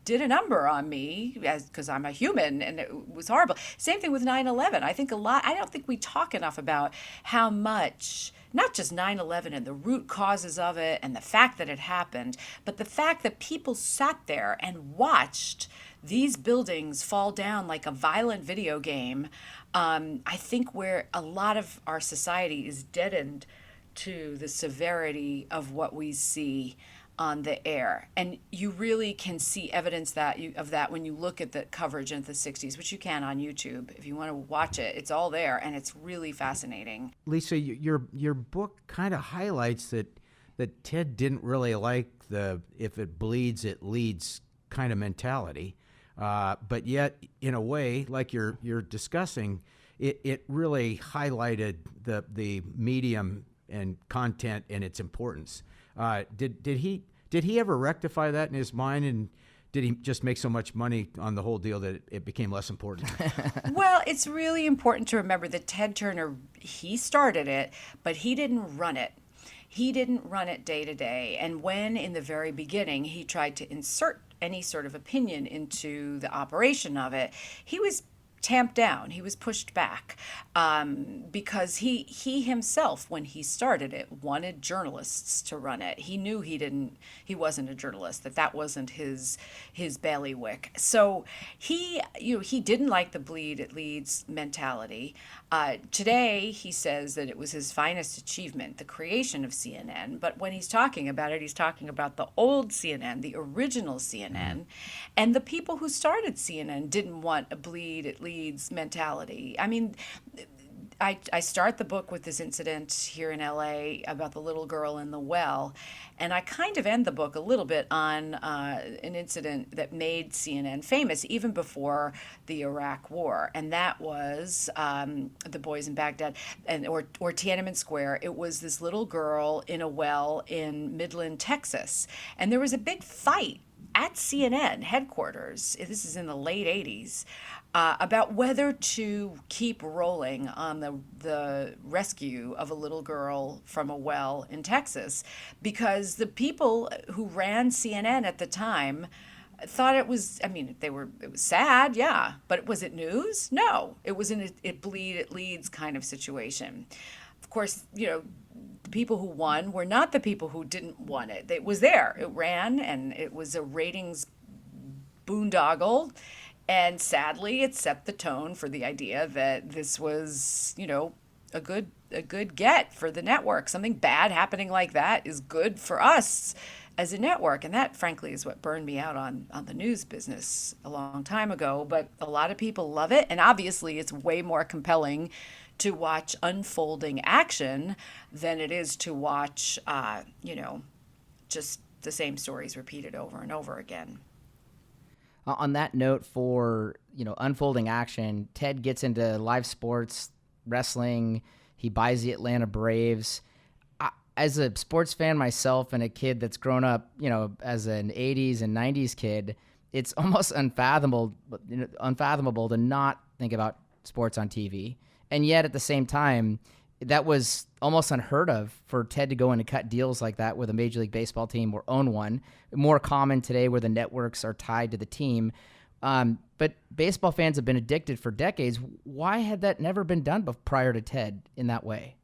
did a number on me because I'm a human, and it was horrible. Same thing with 9/11. I don't think we talk enough about how much, not just 9/11 and the root causes of it and the fact that it happened, but the fact that people sat there and watched these buildings fall down like a violent video game. I think where a lot of our society is deadened to the severity of what we see on the air. And you really can see evidence of that when you look at the coverage in the 60s, which you can on YouTube. If you want to watch it, it's all there, and it's really fascinating. Lisa, your book kind of highlights that Ted didn't really like the if it bleeds, it leads kind of mentality. But yet, in a way, like you're discussing, it really highlighted the medium and content and its importance. Did he ever rectify that in his mind, and did he just make so much money on the whole deal that it became less important? Well, it's really important to remember that Ted Turner, he started it, but he didn't run it. He didn't run it day to day. And when in the very beginning he tried to insert any sort of opinion into the operation of it, he was tamped down. He was pushed back because he himself, when he started it, wanted journalists to run it. He knew he wasn't a journalist, that wasn't his bailiwick. So he didn't like the bleed it leads mentality. Today he says that it was his finest achievement, the creation of CNN. But when he's talking about it, he's talking about the old CNN, the original CNN, and the people who started CNN didn't want a bleed it leads mentality. I mean, I start the book with this incident here in LA about the little girl in the well, and I kind of end the book a little bit on an incident that made CNN famous even before the Iraq War, and that was the boys in Baghdad or Tiananmen Square. It was this little girl in a well in Midland, Texas, and there was a big fight at CNN headquarters. This is in the late 80s. About whether to keep rolling on the rescue of a little girl from a well in Texas, because the people who ran CNN at the time thought it was, it was sad, yeah, but was it news? No, it was it leads kind of situation. Of course, the people who won were not the people who didn't want it. It was there, it ran, and it was a ratings boondoggle. And sadly, it set the tone for the idea that this was, a good get for the network. Something bad happening like that is good for us as a network. And that, frankly, is what burned me out on the news business a long time ago. But a lot of people love it. And obviously, it's way more compelling to watch unfolding action than it is to watch, just the same stories repeated over and over again. On that note, for unfolding action, Ted gets into live sports, wrestling. He buys the Atlanta Braves. As a sports fan myself and a kid that's grown up, as an 80s and 90s kid, it's almost unfathomable to not think about sports on TV. And yet, at the same time, that was almost unheard of for Ted to go in and cut deals like that with a Major League Baseball team or own one. More common today where the networks are tied to the team. But baseball fans have been addicted for decades. Why had that never been done prior to Ted in that way?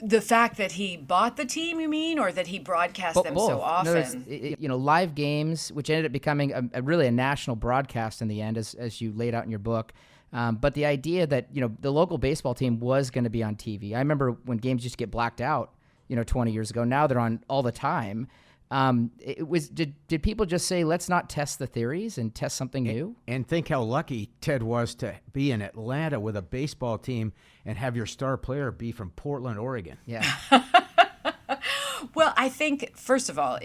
The fact that he bought the team, you mean, or that he broadcast them so often? No, live games, which ended up becoming really a national broadcast in the end, as you laid out in your book. But the idea that, the local baseball team was going to be on TV. I remember when games used to get blacked out, 20 years ago. Now they're on all the time. Did people just say, let's not test the theories and test something new? And think how lucky Ted was to be in Atlanta with a baseball team and have your star player be from Portland, Oregon. Yeah. Well, I think, first of all,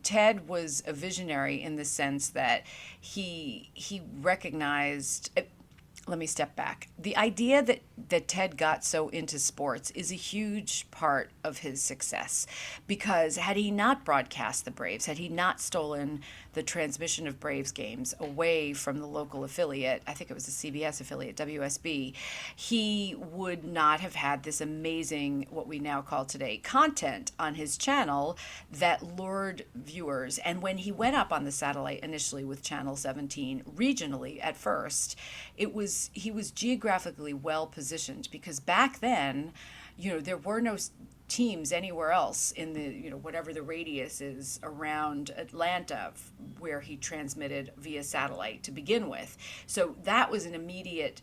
Ted was a visionary in the sense that he recognized. Let me step back. The idea that Ted got so into sports is a huge part of his success, because had he not broadcast the Braves, had he not stolen the transmission of Braves games away from the local affiliate, I think it was the CBS affiliate, WSB, he would not have had this amazing, what we now call today, content on his channel that lured viewers. And when he went up on the satellite initially with Channel 17, regionally at first, he was geographically well positioned, because back then, there were no teams anywhere else in the, whatever the radius is around Atlanta where he transmitted via satellite to begin with. So that was an immediate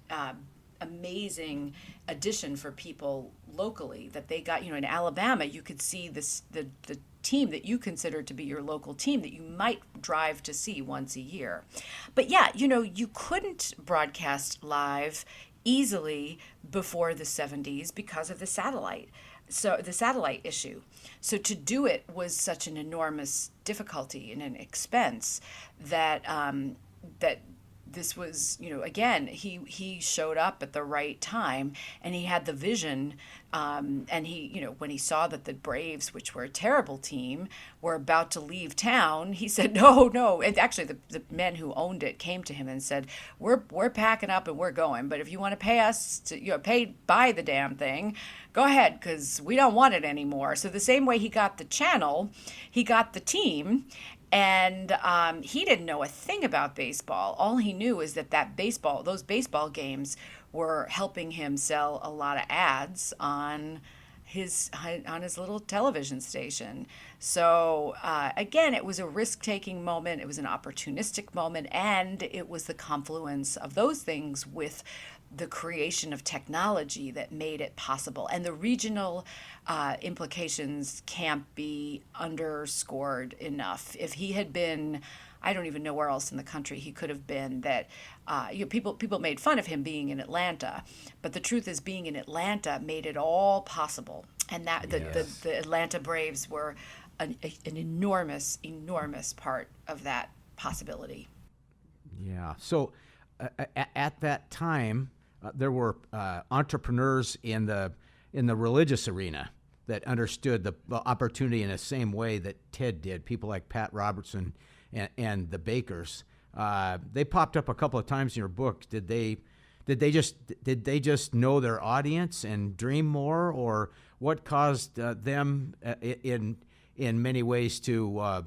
amazing addition for people locally that they got. In Alabama, you could see the team that you consider to be your local team that you might drive to see once a year. But yeah, you couldn't broadcast live easily before the 70s because of the satellite. So the satellite issue. So to do it was such an enormous difficulty and an expense that that this was, again, he showed up at the right time, and he had the vision. And he, when he saw that the Braves, which were a terrible team, were about to leave town, he said, no. And actually, the men who owned it came to him and said, we're packing up and we're going. But if you want to pay us to, buy the damn thing, go ahead, because we don't want it anymore. So the same way he got the channel, he got the team. And he didn't know a thing about baseball. All he knew is that those baseball games were helping him sell a lot of ads on his little television station. So again, it was a risk-taking moment. It was an opportunistic moment, and it was the confluence of those things with the creation of technology that made it possible. And the regional implications can't be underscored enough. If he had been, I don't even know where else in the country he could have been, that people made fun of him being in Atlanta, but the truth is being in Atlanta made it all possible. And that the Atlanta Braves were an enormous part of that possibility. Yeah. So at that time, there were entrepreneurs in the religious arena that understood the opportunity in the same way that Ted did. People like Pat Robertson and the Bakers. They popped up a couple of times in your book. Did they just know their audience and dream more, or what caused them in many ways to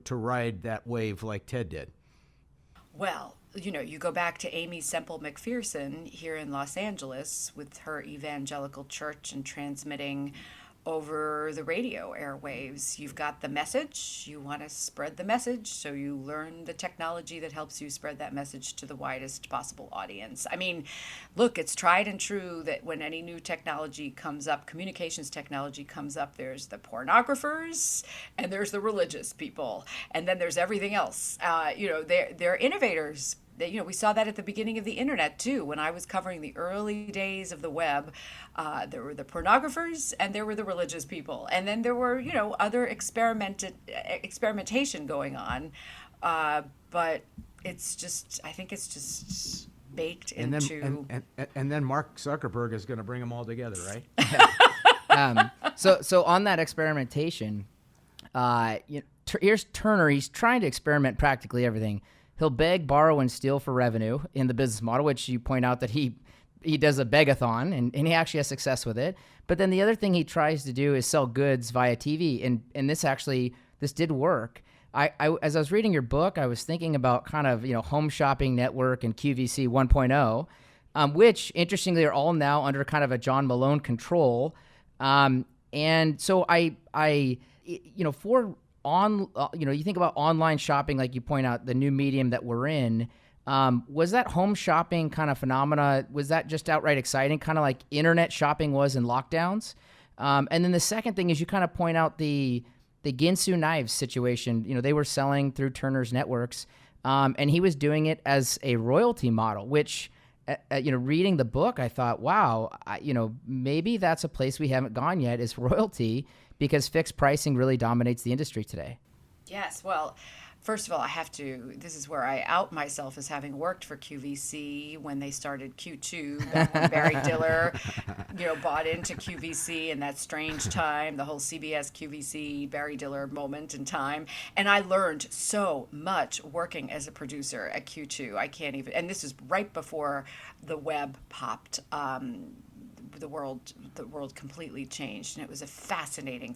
ride that wave like Ted did? Well, you go back to Amy Semple McPherson here in Los Angeles with her evangelical church and transmitting over the radio airwaves. You've got the message. You want to spread the message, so you learn the technology that helps you spread that message to the widest possible audience. I mean, look, it's tried and true that when any new technology comes up, communications technology comes up, there's the pornographers and there's the religious people, and then there's everything else. They're innovators. We saw that at the beginning of the internet too. When I was covering the early days of the web, there were the pornographers and there were the religious people, and then there were other experimentation going on. But it's just, I think it's just baked into. And then Mark Zuckerberg is going to bring them all together, right? So on that experimentation, here's Turner. He's trying to experiment practically everything. He'll beg, borrow, and steal for revenue in the business model, which you point out that he does a begathon, and he actually has success with it. But then the other thing he tries to do is sell goods via TV, and this did work. As I was reading your book, I was thinking about kind of Home Shopping Network and QVC 1.0, which interestingly are all now under kind of a John Malone control. And so you think about online shopping, like you point out, the new medium that we're in. Was that home shopping kind of phenomena, was that just outright exciting, kind of like internet shopping was in lockdowns? And then the second thing is you kind of point out the Ginsu knives situation. They were selling through Turner's networks, and he was doing it as a royalty model, which, reading the book, I thought, wow, maybe that's a place we haven't gone yet, is royalty, because fixed pricing really dominates the industry today. Yes, well, first of all, this is where I out myself as having worked for QVC when they started Q2, back when Barry Diller, bought into QVC in that strange time, the whole CBS QVC Barry Diller moment in time. And I learned so much working as a producer at Q2. And this is right before the web popped. The world completely changed, and it was a fascinating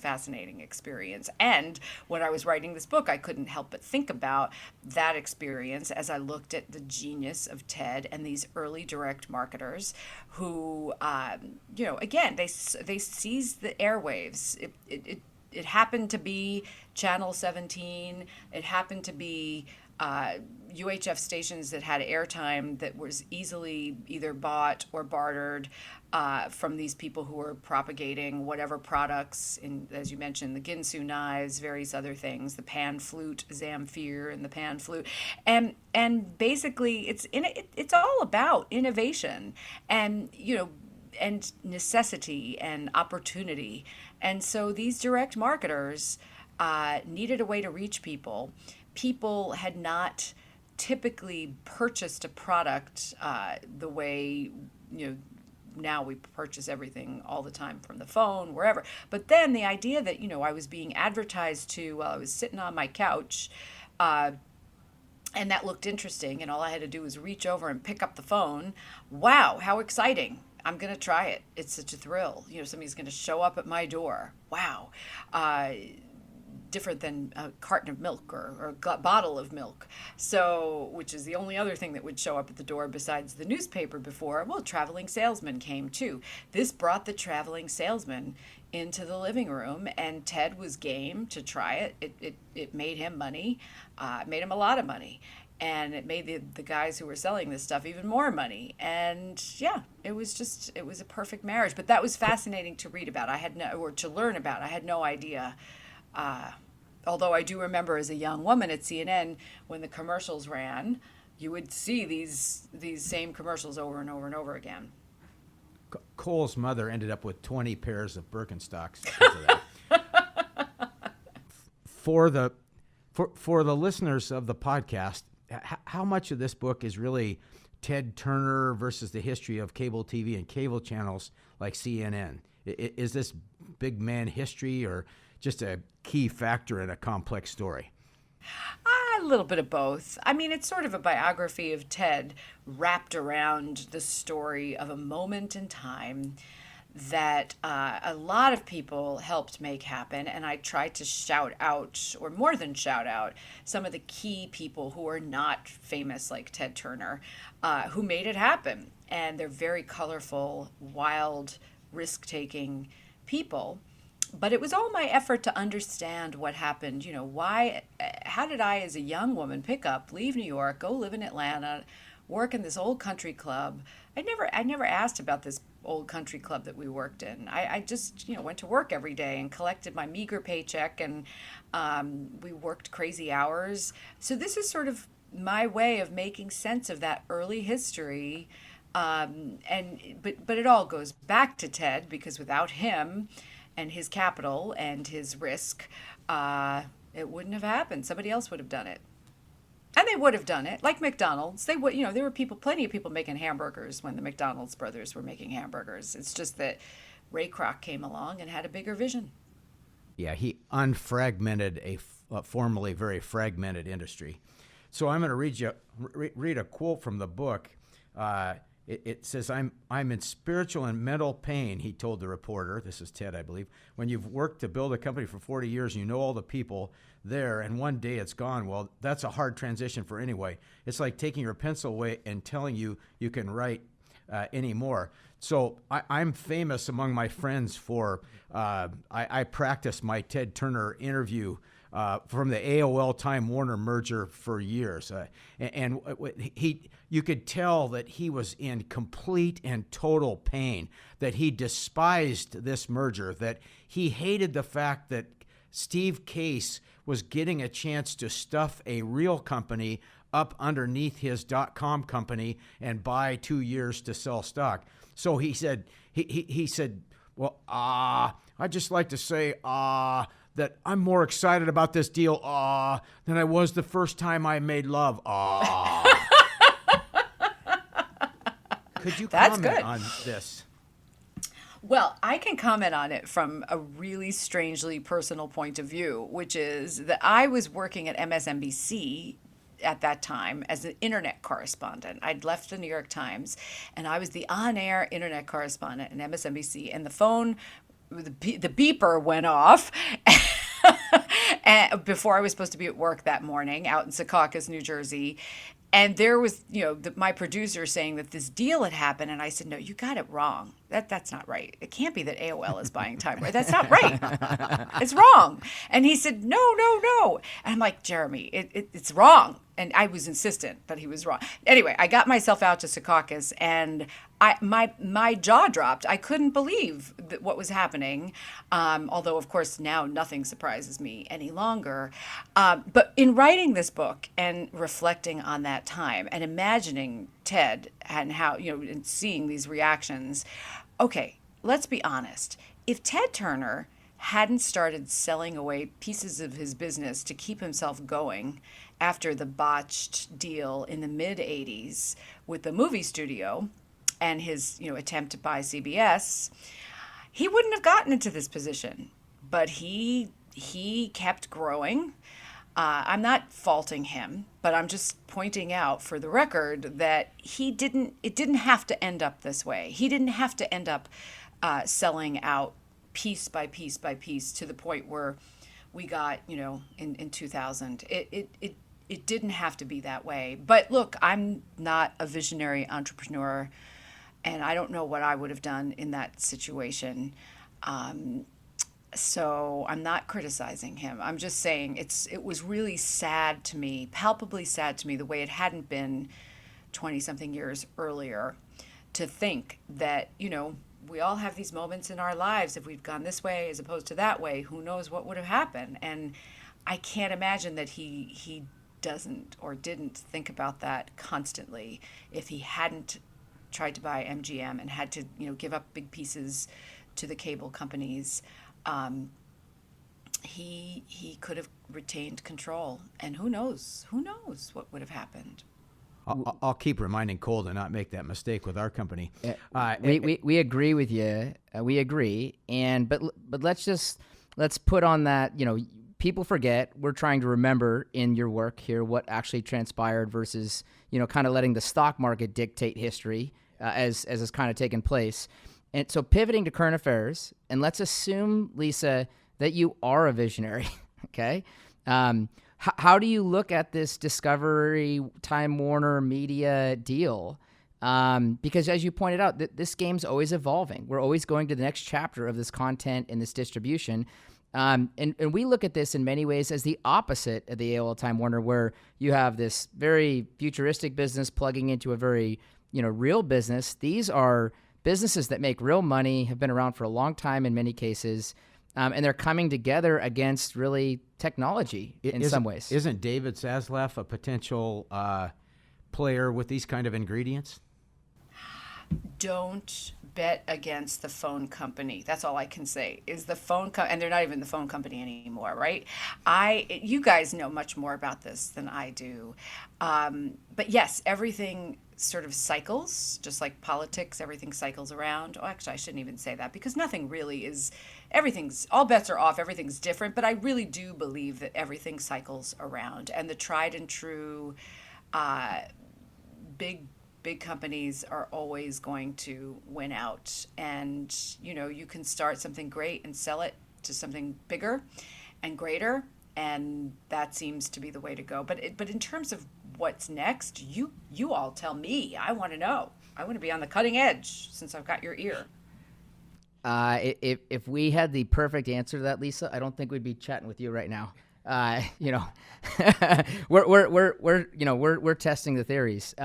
experience. And when I was writing this book, I couldn't help but think about that experience as I looked at the genius of Ted and these early direct marketers who, again, they seized the airwaves. It happened to be Channel 17. It happened to be UHF stations that had airtime that was easily either bought or bartered from these people who were propagating whatever products, in, as you mentioned, the Ginsu knives, various other things, the pan flute, Zamfir and the pan flute. And basically it's all about innovation and, and necessity and opportunity. And so these direct marketers needed a way to reach people. People had not typically purchased a product the way, now we purchase everything all the time from the phone, wherever. But then the idea that, I was being advertised to while I was sitting on my couch, and that looked interesting, and all I had to do was reach over and pick up the phone. Wow, how exciting. I'm going to try it. It's such a thrill. Somebody's going to show up at my door. Wow. Different than a carton of milk or a bottle of milk. So, which is the only other thing that would show up at the door besides the newspaper before. Well, traveling salesman came too. This brought the traveling salesman into the living room, and Ted was game to try it. It made him money, made him a lot of money. And it made the guys who were selling this stuff even more money. And yeah, it was a perfect marriage. But that was fascinating to read about. To learn about. I had no idea. Although I do remember as a young woman at CNN, when the commercials ran, you would see these same commercials over and over and over again. Cole's mother ended up with 20 pairs of Birkenstocks because of that. For the listeners of the podcast, how much of this book is really Ted Turner versus the history of cable TV and cable channels like CNN? Is this big man history or just a key factor in a complex story? A little bit of both. I mean, it's sort of a biography of Ted wrapped around the story of a moment in time that a lot of people helped make happen. And I tried to shout out, or more than shout out, some of the key people who are not famous like Ted Turner, who made it happen. And they're very colorful, wild, risk-taking people. But it was all my effort to understand what happened. How did I, as a young woman, leave New York, go live in Atlanta, work in this old country club? I never asked about this old country club that we worked in. I just, went to work every day and collected my meager paycheck, and we worked crazy hours. So this is sort of my way of making sense of that early history. But it all goes back to Ted, because without him and his capital and his risk, it wouldn't have happened. Somebody else would have done it. And they would have done it, like McDonald's. They would, there were plenty of people making hamburgers when the McDonald's brothers were making hamburgers. It's just that Ray Kroc came along and had a bigger vision. Yeah, he unfragmented a formerly very fragmented industry. So I'm going to read a quote from the book. It says, I'm in spiritual and mental pain, he told the reporter. This is Ted, I believe. When you've worked to build a company for 40 years and you know all the people there, and one day it's gone, well, that's a hard transition for anyway. It's like taking your pencil away and telling you can write anymore. So I'm famous among my friends for, I practiced my Ted Turner interview from the AOL Time Warner merger for years. And you could tell that he was in complete and total pain, that he despised this merger, that he hated the fact that Steve Case was getting a chance to stuff a real company up underneath his .com company and buy 2 years to sell stock. So he said, well, I'd just like to say, that I'm more excited about this deal, than I was the first time I made love, Could you comment on this? Well, I can comment on it from a really strangely personal point of view, which is that I was working at MSNBC at that time as an internet correspondent. I'd left the New York Times, and I was the on-air internet correspondent at MSNBC, and the phone, the beeper went off and before I was supposed to be at work that morning out in Secaucus, New Jersey. And there was, my producer saying that this deal had happened. And I said, no, you got it wrong. That's not right. It can't be that AOL is buying Time Warner. That's not right. It's wrong. And he said, no. And I'm like, Jeremy, it's wrong. And I was insistent that he was wrong. Anyway, I got myself out to Secaucus, and my jaw dropped. I couldn't believe what was happening. Although, of course, now nothing surprises me any longer. But in writing this book and reflecting on that time and imagining Ted and how, and seeing these reactions, okay, let's be honest. If Ted Turner hadn't started selling away pieces of his business to keep himself going after the botched deal in the mid-'80s with the movie studio and his attempt to buy CBS, he wouldn't have gotten into this position. But he kept growing. I'm not faulting him, but I'm just pointing out for the record that it didn't have to end up this way. He didn't have to end up selling out piece by piece by piece to the point where we got, in 2000. It didn't have to be that way. But look, I'm not a visionary entrepreneur, and I don't know what I would have done in that situation. So I'm not criticizing him. I'm just saying it was really sad to me, palpably sad to me, the way it hadn't been 20-something years earlier, to think that, we all have these moments in our lives. If we'd gone this way as opposed to that way, who knows what would have happened? And I can't imagine that he doesn't or didn't think about that constantly if he hadn't tried to buy MGM and had to, give up big pieces to the cable companies. He could have retained control, and who knows what would have happened. I'll keep reminding Cole to not make that mistake with our company. We agree with you. We agree. But let's put on that, people forget. We're trying to remember in your work here what actually transpired versus, kind of letting the stock market dictate history as has kind of taken place. And so pivoting to current affairs, and let's assume, Lisa, that you are a visionary, okay? How do you look at this Discovery, Time Warner Media deal? Because as you pointed out, this game's always evolving. We're always going to the next chapter of this content and this distribution. And we look at this in many ways as the opposite of the AOL Time Warner, where you have this very futuristic business plugging into a very, real business. These are businesses that make real money, have been around for a long time in many cases. And they're coming together against really technology in some ways. Isn't David Zaslav a potential player with these kind of ingredients? Don't bet against the phone company. That's all I can say. Is the phone and they're not even the phone company anymore, right? You guys know much more about this than I do. But yes, everything sort of cycles, just like politics, everything cycles around. Oh, actually, I shouldn't even say that because nothing really is, all bets are off, everything's different, but I really do believe that everything cycles around. And the tried and true big companies are always going to win out. And, you can start something great and sell it to something bigger and greater. And that seems to be the way to go. But in terms of what's next, you all tell me. I want to know. I want to be on the cutting edge since I've got your ear. If we had the perfect answer to that, Lisa, I don't think we'd be chatting with you right now. We're testing the theories.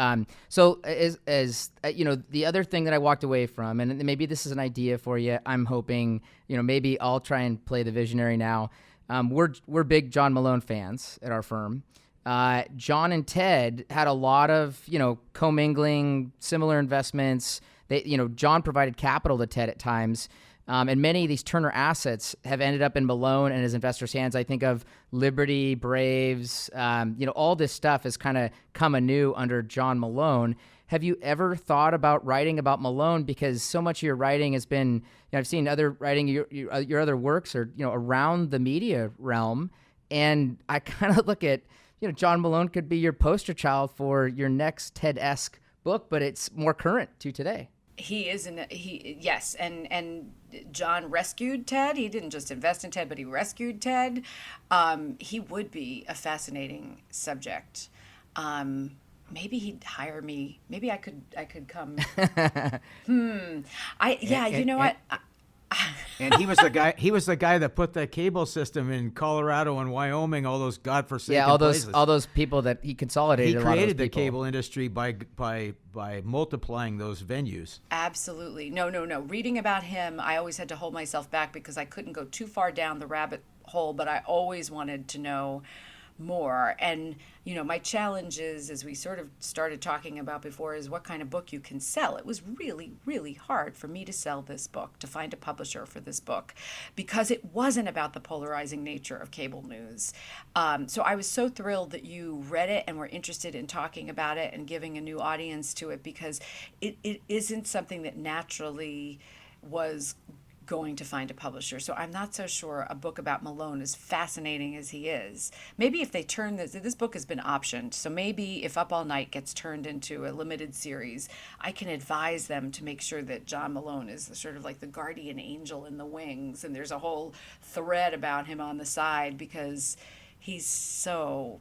So as the other thing that I walked away from, and maybe this is an idea for you, I'm hoping, maybe I'll try and play the visionary now. We're big John Malone fans at our firm. John and Ted had a lot of, commingling, similar investments. John provided capital to Ted at times. And many of these Turner assets have ended up in Malone and his investors' hands. I think of Liberty, Braves, all this stuff has kind of come anew under John Malone. Have you ever thought about writing about Malone? Because so much of your writing has been, I've seen other writing, your other works are, around the media realm. And I kind of look at, John Malone could be your poster child for your next Ted-esque book, but it's more current to today. He is, yes, and John rescued Ted. He didn't just invest in Ted, but he rescued Ted. He would be a fascinating subject. Maybe he'd hire me. Maybe I could come. You know what? And he was the guy. He was the guy that put the cable system in Colorado and Wyoming, all those godforsaken places. all those people that he consolidated. He a lot of created those the people. cable industry by multiplying those venues. Absolutely. No. Reading about him, I always had to hold myself back because I couldn't go too far down the rabbit hole, but I always wanted to know more. And, my challenge is, as we sort of started talking about before, is what kind of book you can sell. It was really, really hard for me to sell this book, to find a publisher for this book, because it wasn't about the polarizing nature of cable news. So I was so thrilled that you read it and were interested in talking about it and giving a new audience to it, because it isn't something that naturally was going to find a publisher. So I'm not so sure a book about Malone, as fascinating as he is. Maybe if they turn this book has been optioned. So maybe if Up All Night gets turned into a limited series, I can advise them to make sure that John Malone is sort of like the guardian angel in the wings. And there's a whole thread about him on the side, because he's so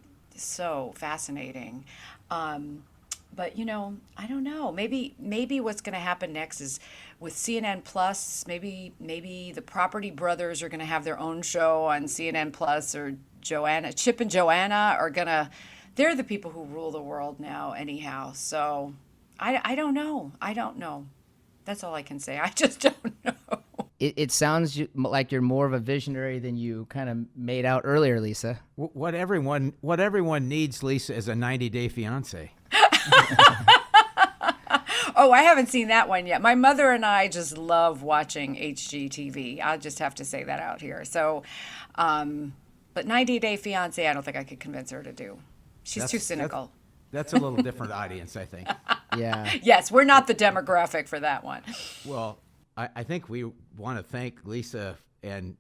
fascinating. But I don't know. Maybe what's going to happen next is with CNN Plus. Maybe the Property Brothers are going to have their own show on CNN Plus, or Chip and Joanna are gonna. They're the people who rule the world now, anyhow. So I don't know. That's all I can say. I just don't know. It sounds like you're more of a visionary than you kind of made out earlier, Lisa. What everyone needs, Lisa, is a 90-day fiance. Oh, I haven't seen that one yet. My mother and I just love watching HGTV. I'll just have to say that out here. So, but 90-Day Fiance, I don't think I could convince her to do. She's too cynical. That's a little different audience, I think. Yeah. Yes, we're not the demographic for that one. Well, I think we want to thank Lisa and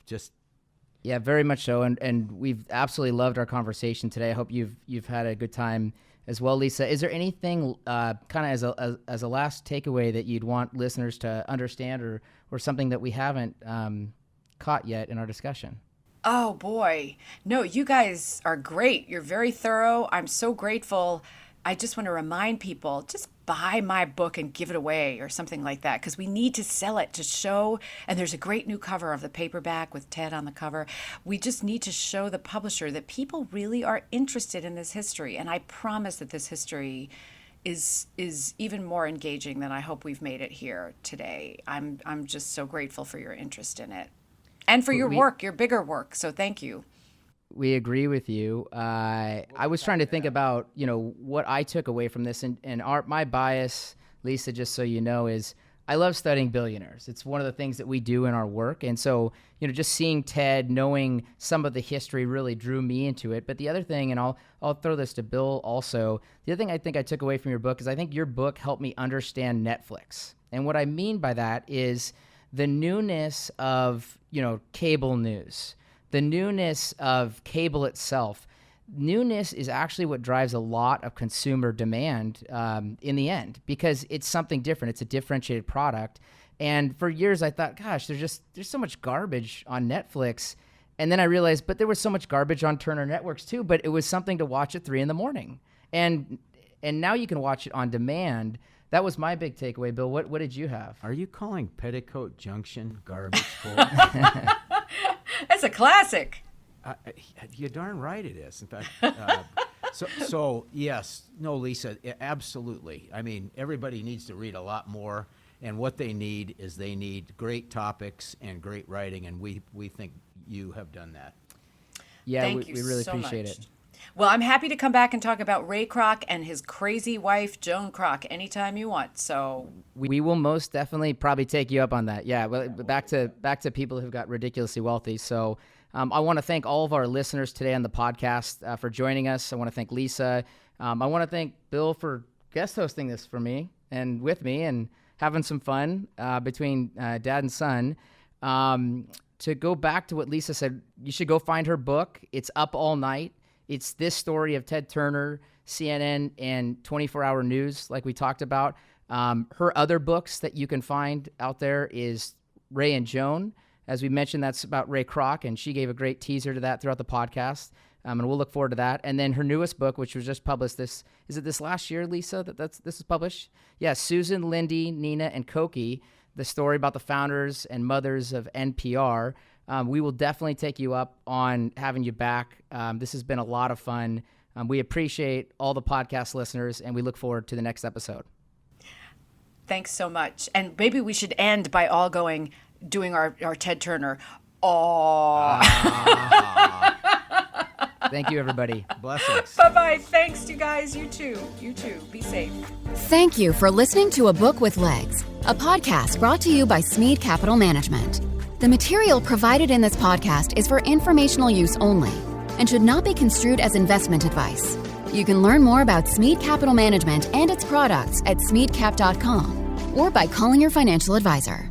just. Yeah, very much so, and we've absolutely loved our conversation today. I hope you've had a good time as well, Lisa. Is there anything kind of as a last takeaway that you'd want listeners to understand, or something that we haven't caught yet in our discussion? Oh boy, no, you guys are great. You're very thorough. I'm so grateful. I just want to remind people, just buy my book and give it away or something like that, because we need to sell it to show. And there's a great new cover of the paperback with Ted on the cover. We just need to show the publisher that people really are interested in this history. And I promise that this history is even more engaging than I hope we've made it here today. I'm just so grateful for your interest in it and for your work, your bigger work. So thank you. We agree with you. I was trying to think about, what I took away from this, and my bias, Lisa, just so you know, is I love studying billionaires. It's one of the things that we do in our work. And so, just seeing Ted, knowing some of the history really drew me into it. But the other thing, and I'll throw this to Bill also, the other thing I think I took away from your book is I think your book helped me understand Netflix. And what I mean by that is the newness of, cable news. The newness of cable itself. Newness is actually what drives a lot of consumer demand in the end, because it's something different. It's a differentiated product. And for years I thought, gosh, there's so much garbage on Netflix. And then I realized, but there was so much garbage on Turner Networks too, but it was something to watch at 3 a.m. And now you can watch it on demand. That was my big takeaway. Bill, what did you have? Are you calling Petticoat Junction garbage? That's a classic. You're darn right it is. In fact, so yes, no, Lisa, absolutely. I mean, everybody needs to read a lot more, and what they need is great topics and great writing, and we think you have done that. Yeah, Thank we you really so appreciate much. it. Well, I'm happy to come back and talk about Ray Kroc and his crazy wife, Joan Kroc, anytime you want. So we will most definitely probably take you up on that. Yeah, well, back to people who've got ridiculously wealthy. So I want to thank all of our listeners today on the podcast for joining us. I want to thank Lisa. I want to thank Bill for guest hosting this for me and with me and having some fun between dad and son. To go back to what Lisa said, you should go find her book. It's Up All Night. It's this story of Ted Turner, CNN, and 24-hour news, like we talked about. Her other books that you can find out there is Ray and Joan. As we mentioned, that's about Ray Kroc, and she gave a great teaser to that throughout the podcast, and we'll look forward to that. And then her newest book, which was just published this last year, Lisa, this was published? Yeah, Susan, Lindy, Nina, and Koki. the story about the founders and mothers of NPR, we will definitely take you up on having you back. This has been a lot of fun. We appreciate all the podcast listeners, and we look forward to the next episode. Thanks so much. And maybe we should end by all doing our Ted Turner. Aww. Thank you, everybody. Blessings. Bye-bye. Thanks, you guys. You too. You too. Be safe. Thank you for listening to A Book with Legs, a podcast brought to you by Smead Capital Management. The material provided in this podcast is for informational use only and should not be construed as investment advice. You can learn more about Smead Capital Management and its products at smeadcap.com or by calling your financial advisor.